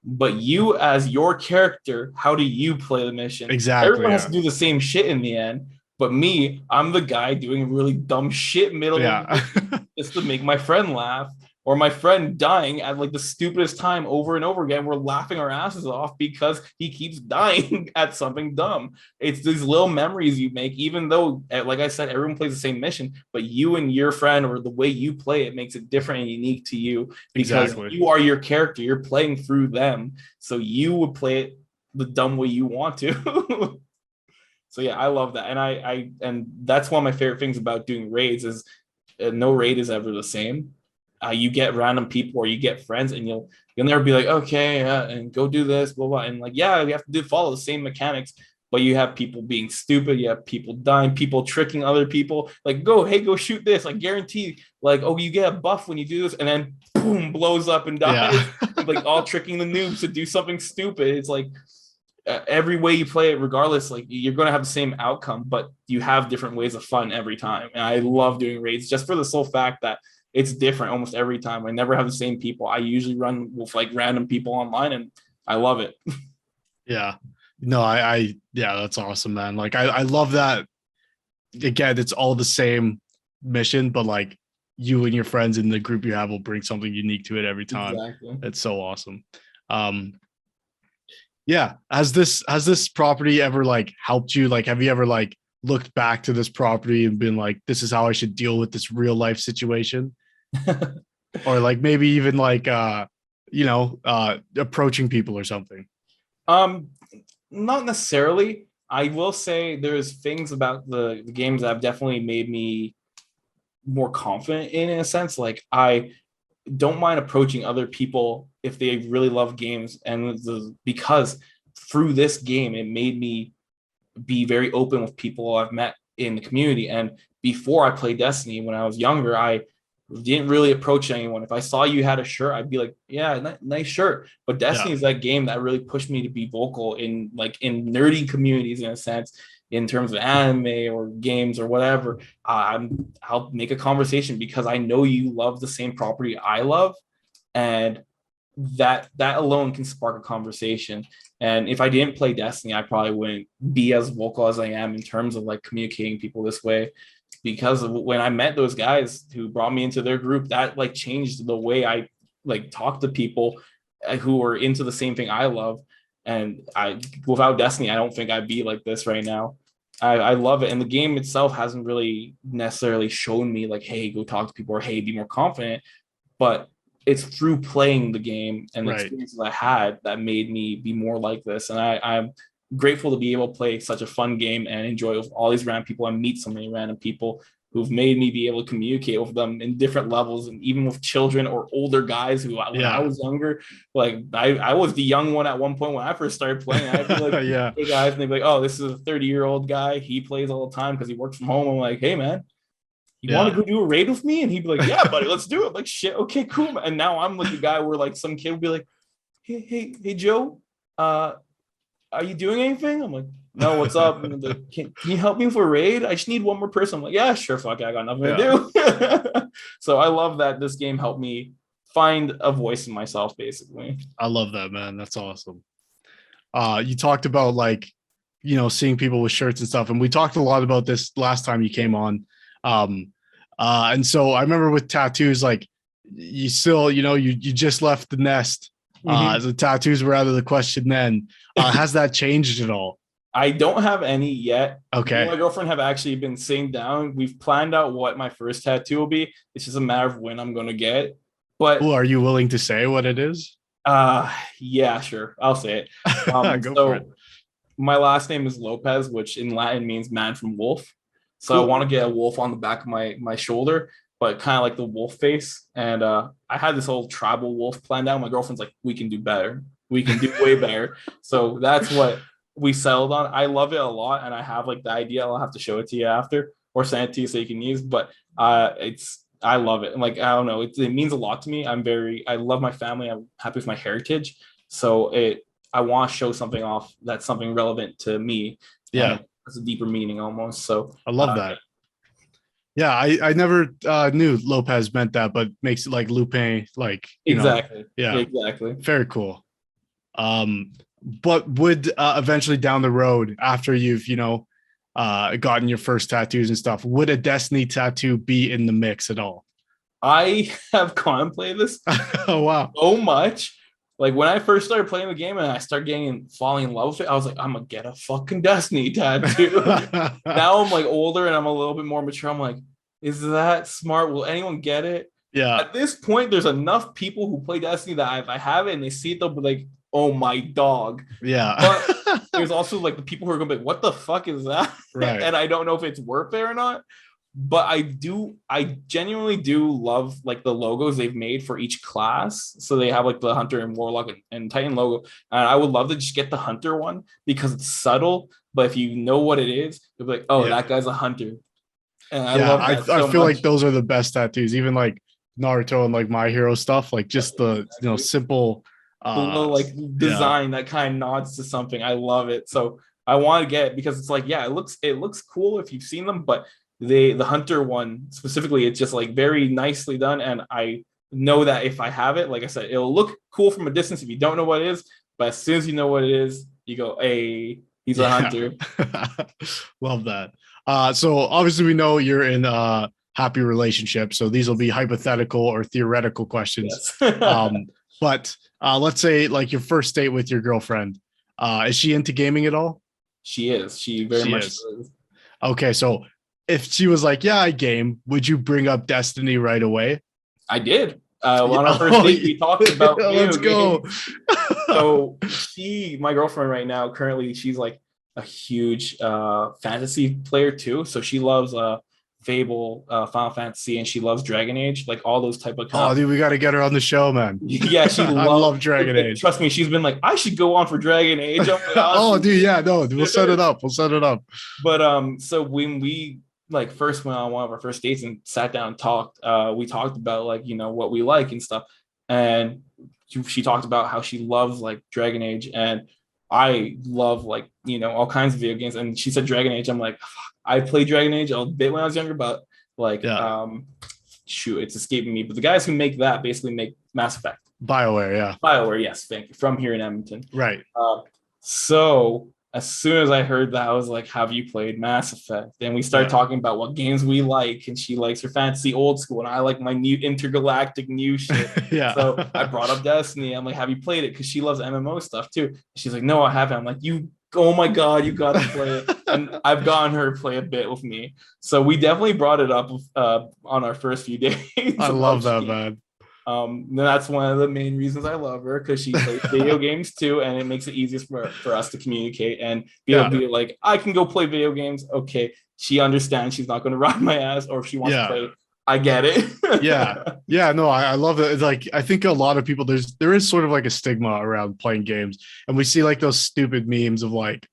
but you as your character, how do you play the mission? Exactly. Everyone has to do the same shit in the end. But me, I'm the guy doing really dumb shit middle just to make my friend laugh, or my friend dying at like the stupidest time over and over again. We're laughing our asses off because he keeps dying at something dumb. It's these little memories you make, even though, like I said, everyone plays the same mission, but you and your friend, or the way you play it, makes it different and unique to you because you are your character. You're playing through them. So you would play it the dumb way you want to. So yeah, I love that. And that's one of my favorite things about doing raids is no raid is ever the same. You get random people or you get friends, and you'll never be like, okay, and go do this, blah, blah. And like, yeah, we have to follow the same mechanics, but you have people being stupid. You have people dying, people tricking other people. Like, go shoot this. Like, guarantee, like, oh, you get a buff when you do this, and then boom, blows up and dies. Like, all tricking the noobs to do something stupid. It's like, every way you play it, regardless, like you're going to have the same outcome, but you have different ways of fun every time. And I love doing raids just for the sole fact that it's different almost every time. I never have the same people. I usually run with like random people online, and I love it. Yeah, no, that's awesome, man. Like I love that. Again, it's all the same mission, but like you and your friends in the group you have will bring something unique to it every time. Exactly. It's so awesome. Yeah. Has this property ever like helped you? Like, have you ever like looked back to this property and been like, this is how I should deal with this real life situation? Or like maybe even like approaching people or something? Not necessarily. I will say there's things about the games that have definitely made me more confident in a sense. Like I don't mind approaching other people if they really love games, and because through this game it made me be very open with people I've met in the community. And before I played Destiny, when I was younger, I didn't really approach anyone. If I saw you had a shirt, I'd be like, yeah, nice shirt. But Destiny is that game that really pushed me to be vocal in nerdy communities in a sense, in terms of anime or games or whatever. I'll make a conversation because I know you love the same property I love, and that alone can spark a conversation. And if I didn't play Destiny, I probably wouldn't be as vocal as I am in terms of like communicating people this way. Because when I met those guys who brought me into their group, that like changed the way I like talk to people who are into the same thing I love. And without Destiny, I don't think I'd be like this right now. I love it. And the game itself hasn't really necessarily shown me like, hey, go talk to people, or hey, be more confident. But it's through playing the game and the experiences I had that made me be more like this. And I'm grateful to be able to play such a fun game and enjoy with all these random people and meet so many random people who've made me be able to communicate with them in different levels, and even with children or older guys who, when I was younger, like I was the young one at one point when I first started playing. I'd be like, hey guys, and they'd be like, oh, this is a 30-year-old guy. He plays all the time because he works from home. I'm like, hey man, you want to go do a raid with me? And he'd be like, yeah, buddy, let's do it. I'm like, shit, okay, cool. And now I'm like the guy where like some kid would be like, hey, Joe, are you doing anything? I'm like, no, what's up? And like, can you help me with a raid? I just need one more person. I'm like, yeah, sure, fuck it, I got nothing to do. So I love that this game helped me find a voice in myself, basically. I love that, man. That's awesome. You talked about like, seeing people with shirts and stuff. And we talked a lot about this last time you came on. And so I remember with tattoos, like you still, you just left the nest. The tattoos were out of the question then. Has that changed at all? I don't have any yet. Okay. Me and my girlfriend have actually been sitting down. We've planned out what my first tattoo will be. It's just a matter of when I'm going to get it. But are you willing to say what it is? Yeah, sure. I'll say it. Go for it. My last name is Lopez, which in Latin means man from wolf. So I want to get a wolf on the back of my shoulder, but kind of like the wolf face. And I had this whole tribal wolf planned out. My girlfriend's like, we can do better. We can do way better. So that's what we settled on. I love it a lot, and I have like the idea. I'll have to show it to you after or send it to you so you can use. But I love it. And like, I don't know, it means a lot to me. I love my family. I'm happy with my heritage. So I want to show something off that's something relevant to me. Yeah. It's a deeper meaning almost. So I love that. Yeah, I never knew Lopez meant that, but makes it like Lupin, like exactly. Yeah, exactly. Very cool. But would eventually down the road, after you've gotten your first tattoos and stuff, would a Destiny tattoo be in the mix at all? I have contemplated this. Oh wow, so much. Like when I first started playing the game and I started falling in love with it, I was like, I'm gonna get a fucking Destiny tattoo. Now I'm like older and I'm a little bit more mature. I'm like, is that smart? Will anyone get it? Yeah. At this point, there's enough people who play Destiny that if I have it and they see it, they'll be like, oh my dog. Yeah. But there's also like the people who are gonna be like, what the fuck is that? Right. And I don't know if it's worth it or not. But I genuinely do love like the logos they've made for each class. So they have like the Hunter and Warlock and Titan logo. And I would love to just get the Hunter one because it's subtle. But if you know what it is, you'll be like, oh, that guy's a Hunter. And I love that. I feel like those are the best tattoos, even like Naruto and like My Hero stuff, like just the simple little like design that kind of nods to something. I love it. So I want to get it because it's like, yeah, it looks cool if you've seen them, but the Hunter one specifically, it's just like very nicely done. And I know that if I have it, like I said, it'll look cool from a distance if you don't know what it is, but as soon as you know what it is, you go, hey, he's a Hunter. Love that. So obviously we know you're in a happy relationship, so these will be hypothetical or theoretical questions. Yes. But let's say like your first date with your girlfriend, is she into gaming at all? She is. She very much is. Okay, so if she was like, yeah, I game, would you bring up Destiny right away? I did. On our first date, we talked about yeah, video let's go. games. So my girlfriend right now, currently, she's like a huge fantasy player too. So she loves Fable, Final Fantasy, and she loves Dragon Age, like all those type of Oh, kind. dude, we got to get her on the show, man. Yeah, she I loves. love Dragon Like, Age. trust me, she's been like, I should go on for Dragon Age. I'm like, Oh, honestly. dude, yeah, no, we'll set it up. We'll set it up. But so when we like first went on one of our first dates and sat down and talked, we talked about like what we like and stuff, and she talked about how she loves like Dragon Age, and I love like all kinds of video games, and she said Dragon Age. I'm like, I played Dragon Age a bit when I was younger, but like shoot, it's escaping me. But the guys who make that basically make Mass Effect. BioWare, yes, thank you. From here in Edmonton. Right. So as soon as I heard that, I was like, have you played Mass Effect? And we started talking about what games we like, and she likes her fantasy old school, and I like my new intergalactic new shit. Yeah. So I brought up Destiny. I'm like, have you played it? Because she loves MMO stuff too. She's like, no, I haven't. I'm like, oh my God, you got to play it. And I've gotten her to play a bit with me. So we definitely brought it up on our first few days. I love that, man. That's one of the main reasons I love her, because she plays video games too, and it makes it easiest for us to communicate and be able to be like, I can go play video games. Okay, she understands. She's not going to ride my ass, or if she wants to play, I get it. yeah. No, I love it. It's like, I think a lot of people, there is sort of like a stigma around playing games, and we see like those stupid memes of like,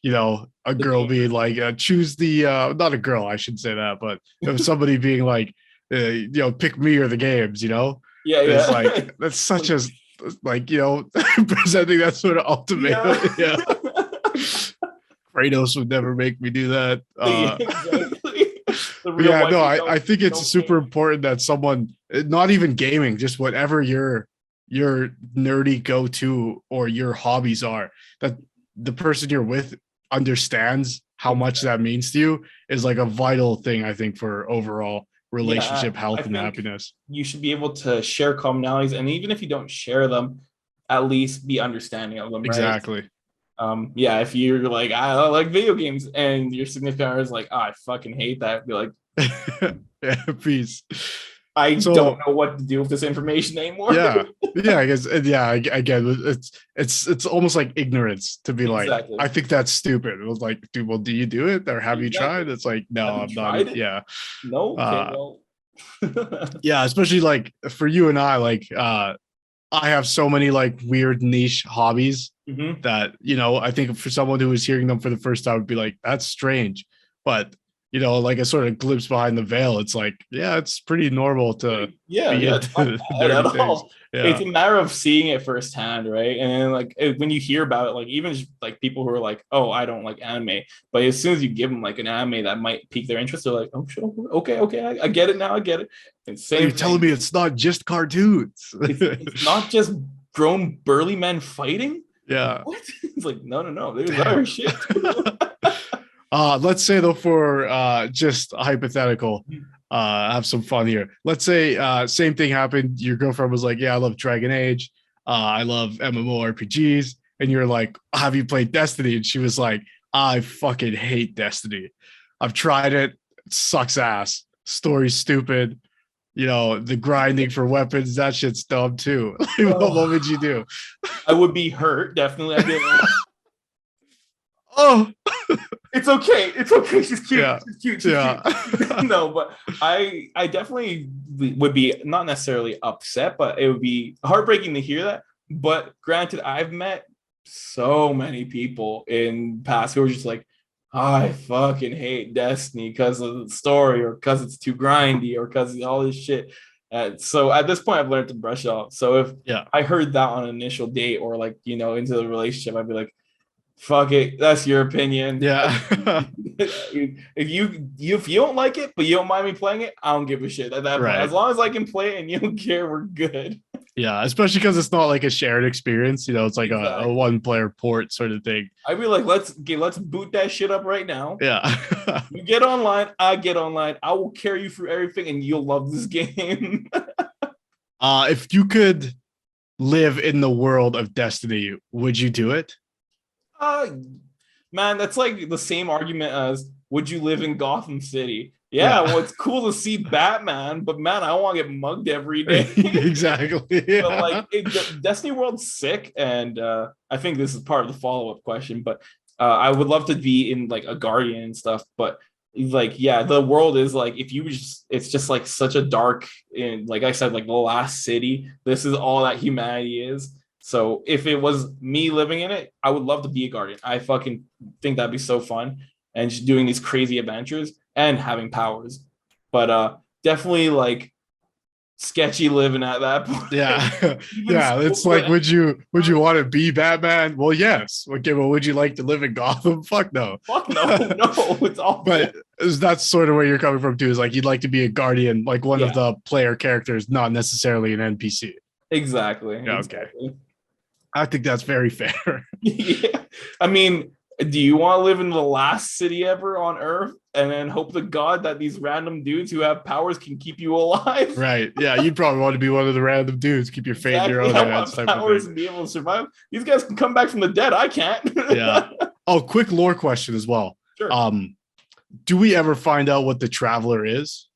a girl being like, choose the not a girl, I should say that, but somebody being like, pick me or the games. Yeah. It's like, that's such a like, presenting that sort of ultimatum. Yeah. Kratos would never make me do that. Exactly. I think it's super important that someone, not even gaming, just whatever your nerdy go-to or your hobbies are, that the person you're with understands how much that means to you, is like a vital thing, I think, for overall relationship health and happiness. You should be able to share commonalities, and even if you don't share them, at least be understanding of them. Right? Exactly. If you're like, I like video games, and your significant other is like, I fucking hate that, be like, peace. I don't know what to do with this information anymore. I guess. Again, it's almost like ignorance to be like, I think that's stupid. It was like, dude, well, do you do it, or have you tried? It's like, no, I'm not. Yeah. No. Okay, well. Yeah, especially like for you and I, like I have so many like weird niche hobbies that I think for someone who is hearing them for the first time would be like, that's strange, but like a sort of glimpse behind the veil, it's like, it's pretty normal to be into dirty things. It's a matter of seeing it firsthand, right? And then like when you hear about it, like even just like people who are like, oh, I don't like anime, but as soon as you give them like an anime that might pique their interest, they're like, oh, sure, okay, I get it now, I get it. And you're telling me it's not just cartoons. It's not just grown burly men fighting. Yeah. What? It's like, no, there's other shit. Let's say though, for just hypothetical, have some fun here. Let's say same thing happened. Your girlfriend was like, yeah, I love Dragon Age. I love MMORPGs. And you're like, have you played Destiny? And she was like, I fucking hate Destiny. I've tried it. It sucks ass. Story's stupid. The grinding for weapons, that shit's dumb too. What would you do? I would be hurt, definitely. I'd be like, oh, it's okay. She's cute. Yeah. She's cute. No, but I definitely would be not necessarily upset, but it would be heartbreaking to hear that. But granted, I've met so many people in past who are just like, I fucking hate Destiny because of the story, or because it's too grindy, or because of all this shit. So at this point, I've learned to brush it off. So if I heard that on an initial date, or like into the relationship, I'd be like, fuck it, that's your opinion. Yeah. if you don't like it, but you don't mind me playing it, I don't give a shit at that point. As long as I can play it and you don't care, we're good. Yeah, especially because it's not like a shared experience. It's like a one-player port sort of thing. I'd be like, let's boot that shit up right now. Yeah. You get online, I get online. I will carry you through everything, and you'll love this game. If you could live in the world of Destiny, would you do it? Man, that's like the same argument as would you live in Gotham City? Yeah, Yeah. well, it's cool to see Batman, but man, I don't want to get mugged every day. Exactly. But Yeah. like Destiny World's sick, and I think this is part of the follow-up question, but I would love to be in like a Guardian and stuff, but like yeah, the world is like if you just it's just like such a dark and like I said, like the last city, this is all that humanity is. So if it was me living in it, I would love to be a Guardian. I fucking think that'd be so fun and just doing these crazy adventures and having powers. But definitely like sketchy living at that point. Yeah. Even Yeah. so, It's like, would you want to be Batman? Well, yes. Okay, well, would you like to live in Gotham? Fuck no. fuck no, no, it's awful. But that's sort of where you're coming from too, is like you'd like to be a guardian, like one of the player characters, not necessarily an NPC. Exactly. Yeah, exactly. okay. I think that's very fair. Yeah. I mean, do you want to live in the last city ever on Earth and then hope to God that these random dudes who have powers can keep you alive? Right. Yeah, you'd probably want to be one of the random dudes, keep your fate in your own hands. I want powers and be able to survive. These guys can come back from the dead. I can't. Yeah. Oh, quick lore question as well. Sure. Do we ever find out what the Traveler is?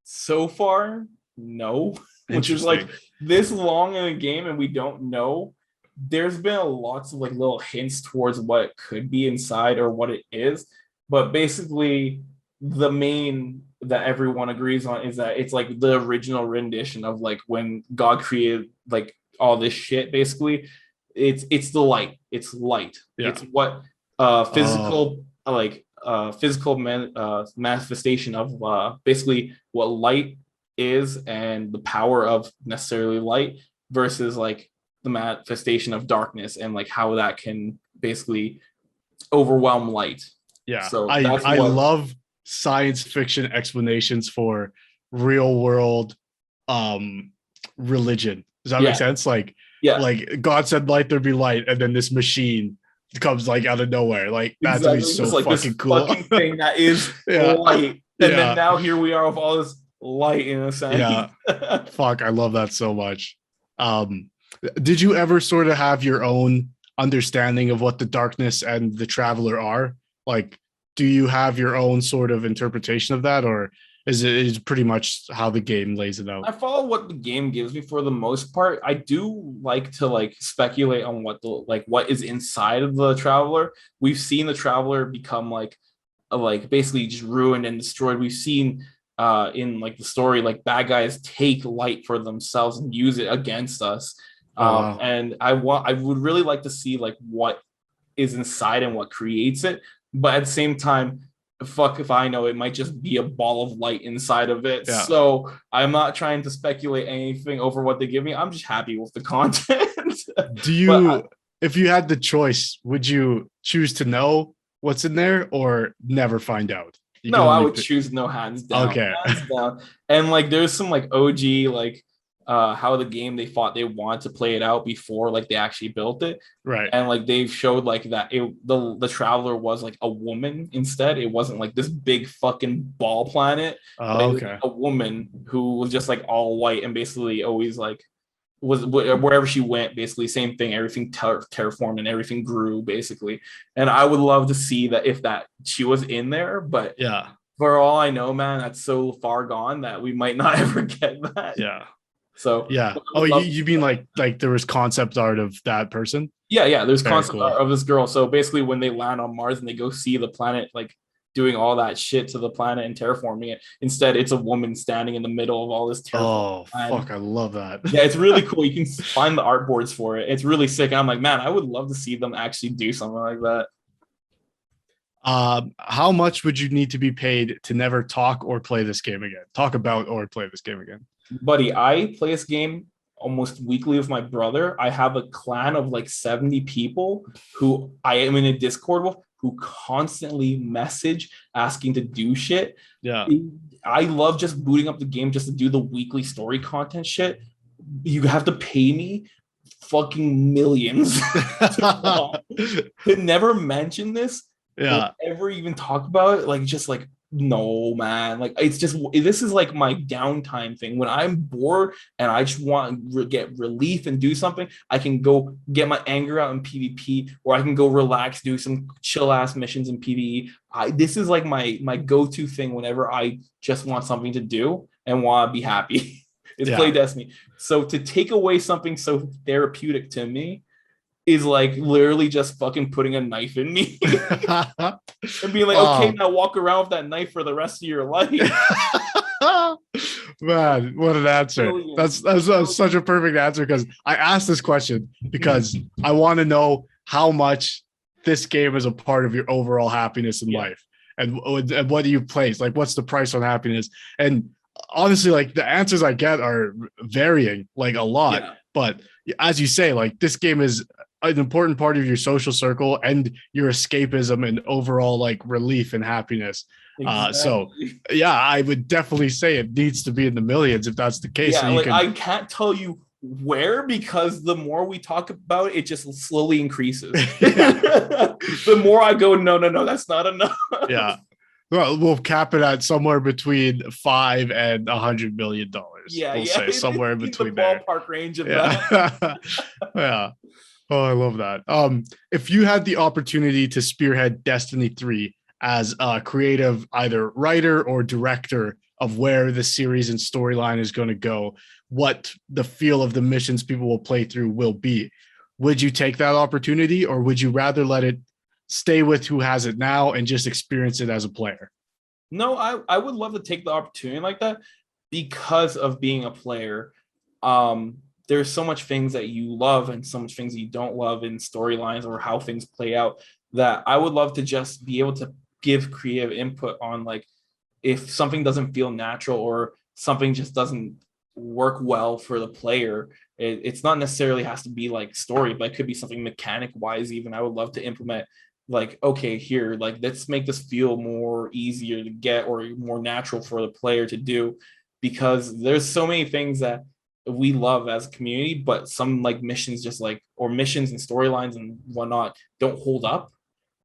So far, no. Which is like this long in a game and we don't know. There's been lots of like little hints towards what it could be inside or what it is, but basically the main that everyone agrees on is that it's like the original rendition of like when God created like all this shit. Basically, it's the light. It's light. Yeah. It's what physical physical manifestation of basically what light is and the power of necessarily light versus like the manifestation of darkness and like how that can basically overwhelm light. Yeah. So I love science fiction explanations for real world religion. Does that make sense? Like God said light there be light, and then this machine comes like out of nowhere. Like that's so like fucking cool. Fucking thing that is light. And then now here we are with all this light in a sense. Yeah. Fuck, I love that so much. Did you ever sort of have your own understanding of what the darkness and the Traveler are? Like, do you have your own sort of interpretation of that, or is pretty much how the game lays it out? I follow what the game gives me for the most part. I do like to like speculate on what is inside of the Traveler. We've seen the Traveler become like basically just ruined and destroyed. We've seen in like the story, like bad guys take light for themselves and use it against us. And I would really like to see like what is inside and what creates it. But at the same time, fuck if I know, it might just be a ball of light inside of it. Yeah. So I'm not trying to speculate anything over what they give me. I'm just happy with the content. Do you, if you had the choice, would you choose to know what's in there or never find out? No, I would choose no, hands down. Okay. Hands down. And like there's some like OG like how the game they thought they wanted to play it out before like they actually built it. Right. And like they've showed like that the Traveler was like a woman instead. It wasn't like this big fucking ball planet. Okay. A woman who was just like all white and basically always like was wherever she went, basically same thing, everything terraformed and everything grew basically. And I would love to see that if that she was in there, but yeah, for all I know, man, that's so far gone that we might not ever get that. Yeah. So yeah. Oh, you mean like there was concept art of that person? Yeah. There's concept art of this girl. So basically, when they land on Mars and they go see the planet, like doing all that shit to the planet and terraforming it, instead it's a woman standing in the middle of all this terraforming. Oh fuck, I love that. Yeah, it's really cool. You can find the art boards for it. It's really sick. And I'm like, man, I would love to see them actually do something like that. How much would you need to be paid to never talk or play this game again? Talk about or play this game again? Buddy, I play this game almost weekly with my brother. I have a clan of like 70 people who I am in a Discord with who constantly message asking to do shit. Yeah. I love just booting up the game just to do the weekly story content shit. You have to pay me fucking millions to never mention this. Yeah. Ever even talk about it. Like just like No, man. Like it's just this is like my downtime thing. When I'm bored and I just want to get relief and do something, I can go get my anger out in PvP, or I can go relax, do some chill ass missions in PvE. This is like my go-to thing whenever I just want something to do and want to be happy. Is play Yeah. Destiny. So to take away something so therapeutic to me is like literally just fucking putting a knife in me and being like, okay, now walk around with that knife for the rest of your life. Man, what an answer. Brilliant. That's such a perfect answer, because I asked this question because I want to know how much this game is a part of your overall happiness in life, and what do you place? Like, what's the price on happiness? And honestly, like the answers I get are varying, like a lot. Yeah. But as you say, like this game is an important part of your social circle and your escapism and overall like relief and happiness. Exactly. So yeah, I would definitely say it needs to be in the millions if that's the case. Yeah, So like I can't tell you where, because the more we talk about it, it just slowly increases. The more I go, no, that's not enough. Yeah. Well, we'll cap it at somewhere between $5 and $100 million. Yeah, we'll say somewhere in between the ballpark range of that. Yeah. Oh, I love that. If you had the opportunity to spearhead Destiny 3 as a creative either writer or director of where the series and storyline is going to go, what the feel of the missions people will play through will be, would you take that opportunity, or would you rather let it stay with who has it now and just experience it as a player? No, I would love to take the opportunity like that, because of being a player. There's so much things that you love and so much things that you don't love in storylines or how things play out, that I would love to just be able to give creative input on, like, if something doesn't feel natural or something just doesn't work well for the player. It's not necessarily has to be like story, but it could be something mechanic wise. Even I would love to implement, like, okay, here, like, let's make this feel more easier to get or more natural for the player to do, because there's so many things that we love as a community, but some like missions just like, or missions and storylines and whatnot don't hold up,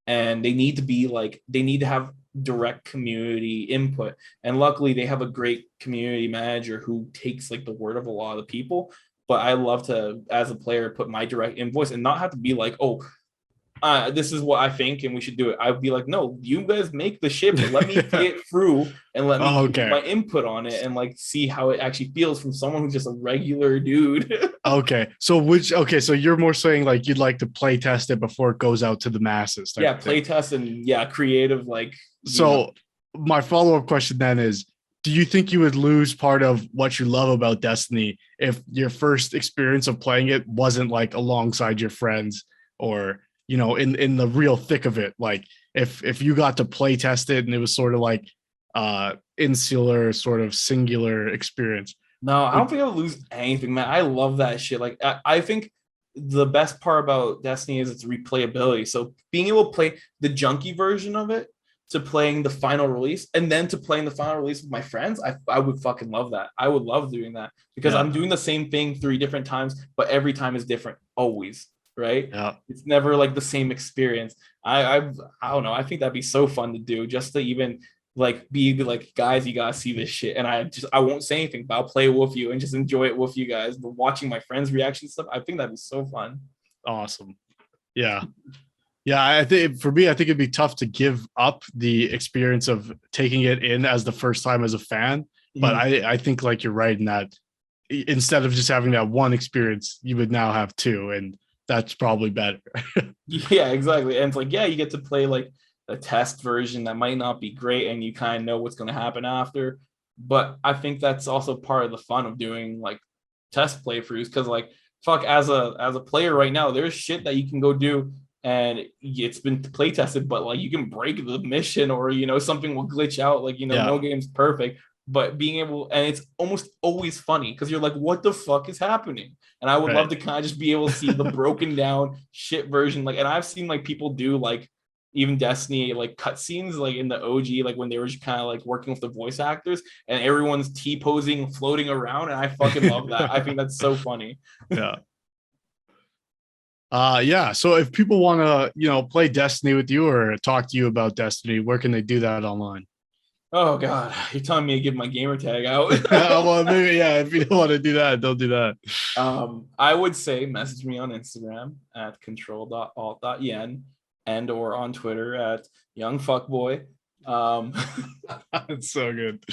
and they need to be like, they need to have direct community input. And luckily they have a great community manager who takes like the word of a lot of the people. But I love to, as a player, put my direct invoice and not have to be like, oh, this is what I think and we should do it. I'd be like, no, you guys make the ship and let me see it through and let me give my input on it and like see how it actually feels from someone who's just a regular dude. Okay. So you're more saying like you'd like to play test it before it goes out to the masses. Yeah, play test and creative, like. So my follow-up question then is, do you think you would lose part of what you love about Destiny if your first experience of playing it wasn't like alongside your friends, or in the real thick of it? Like if you got to play test it and it was sort of like insular, sort of singular experience. No, I don't think I would lose anything, man. I love that shit. Like I think the best part about Destiny is its replayability. So being able to play the junkie version of it, to playing the final release, and then to playing the final release with my friends, I would fucking love that. I would love doing that, because I'm doing the same thing 3 different times, but every time is different, always. Right? Yeah. It's never like the same experience. I don't know. I think that'd be so fun to do, just to even like be like, guys, you gotta see this shit. And I won't say anything, but I'll play with you and just enjoy it with you guys. But watching my friends' reaction stuff, I think that'd be so fun. Awesome. Yeah. Yeah, I think for me, I think it'd be tough to give up the experience of taking it in as the first time as a fan. But I think like you're right in that instead of just having that one experience, you would now have 2, and that's probably better. Yeah, exactly. And it's like, you get to play like a test version that might not be great, and you kind of know what's going to happen after. But I think that's also part of the fun of doing like test playthroughs, because like, fuck, as a player right now, there's shit that you can go do and it's been play tested, but like you can break the mission, or something will glitch out, like no game's perfect. But being able, and it's almost always funny, because you're like, what the fuck is happening? And I would love to kind of just be able to see the broken down shit version. Like, and I've seen like people do like even Destiny like cutscenes like in the OG, like when they were just kind of like working with the voice actors and everyone's T-posing, floating around, and I fucking love that. I think that's so funny. Yeah. So if people want to, play Destiny with you or talk to you about Destiny, where can they do that online? Oh God, you're telling me to give my gamer tag out. Well, maybe yeah. If you don't want to do that, don't do that. I would say message me on Instagram at control.alt.yen and or on Twitter at youngfuckboy. Um, It's so good.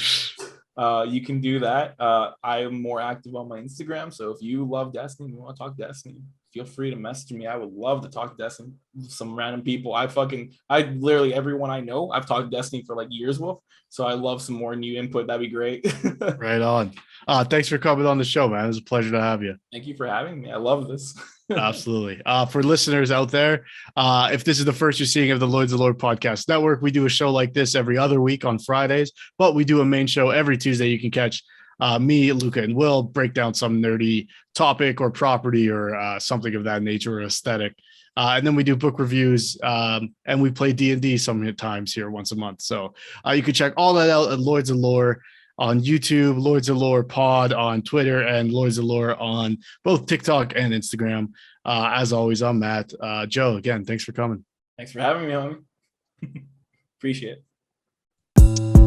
you can do that. I am more active on my Instagram, so if you love Destiny and you want to talk Destiny, feel free to message me. I would love to talk Destiny with some random people. I literally everyone I know I've talked Destiny for like years with, so I love some more new input. That'd be great. Right on. Thanks for coming on the show, man. It was a pleasure to have you. Thank you for having me. I love this. Absolutely. For listeners out there, if this is the first you're seeing of the Lords of Lore Podcast Network, we do a show like this every other week on Fridays, but we do a main show every Tuesday. You can catch me, Luca, and Will break down some nerdy topic or property or something of that nature or aesthetic. And then we do book reviews and we play D&D sometimes here once a month. So you can check all that out at Lords of Lore on YouTube, Lords of Lore Pod on Twitter, and Lords of Lore on both TikTok and Instagram. As always, I'm Matt. Joe, again, thanks for coming. Thanks for having me, homie. Appreciate it.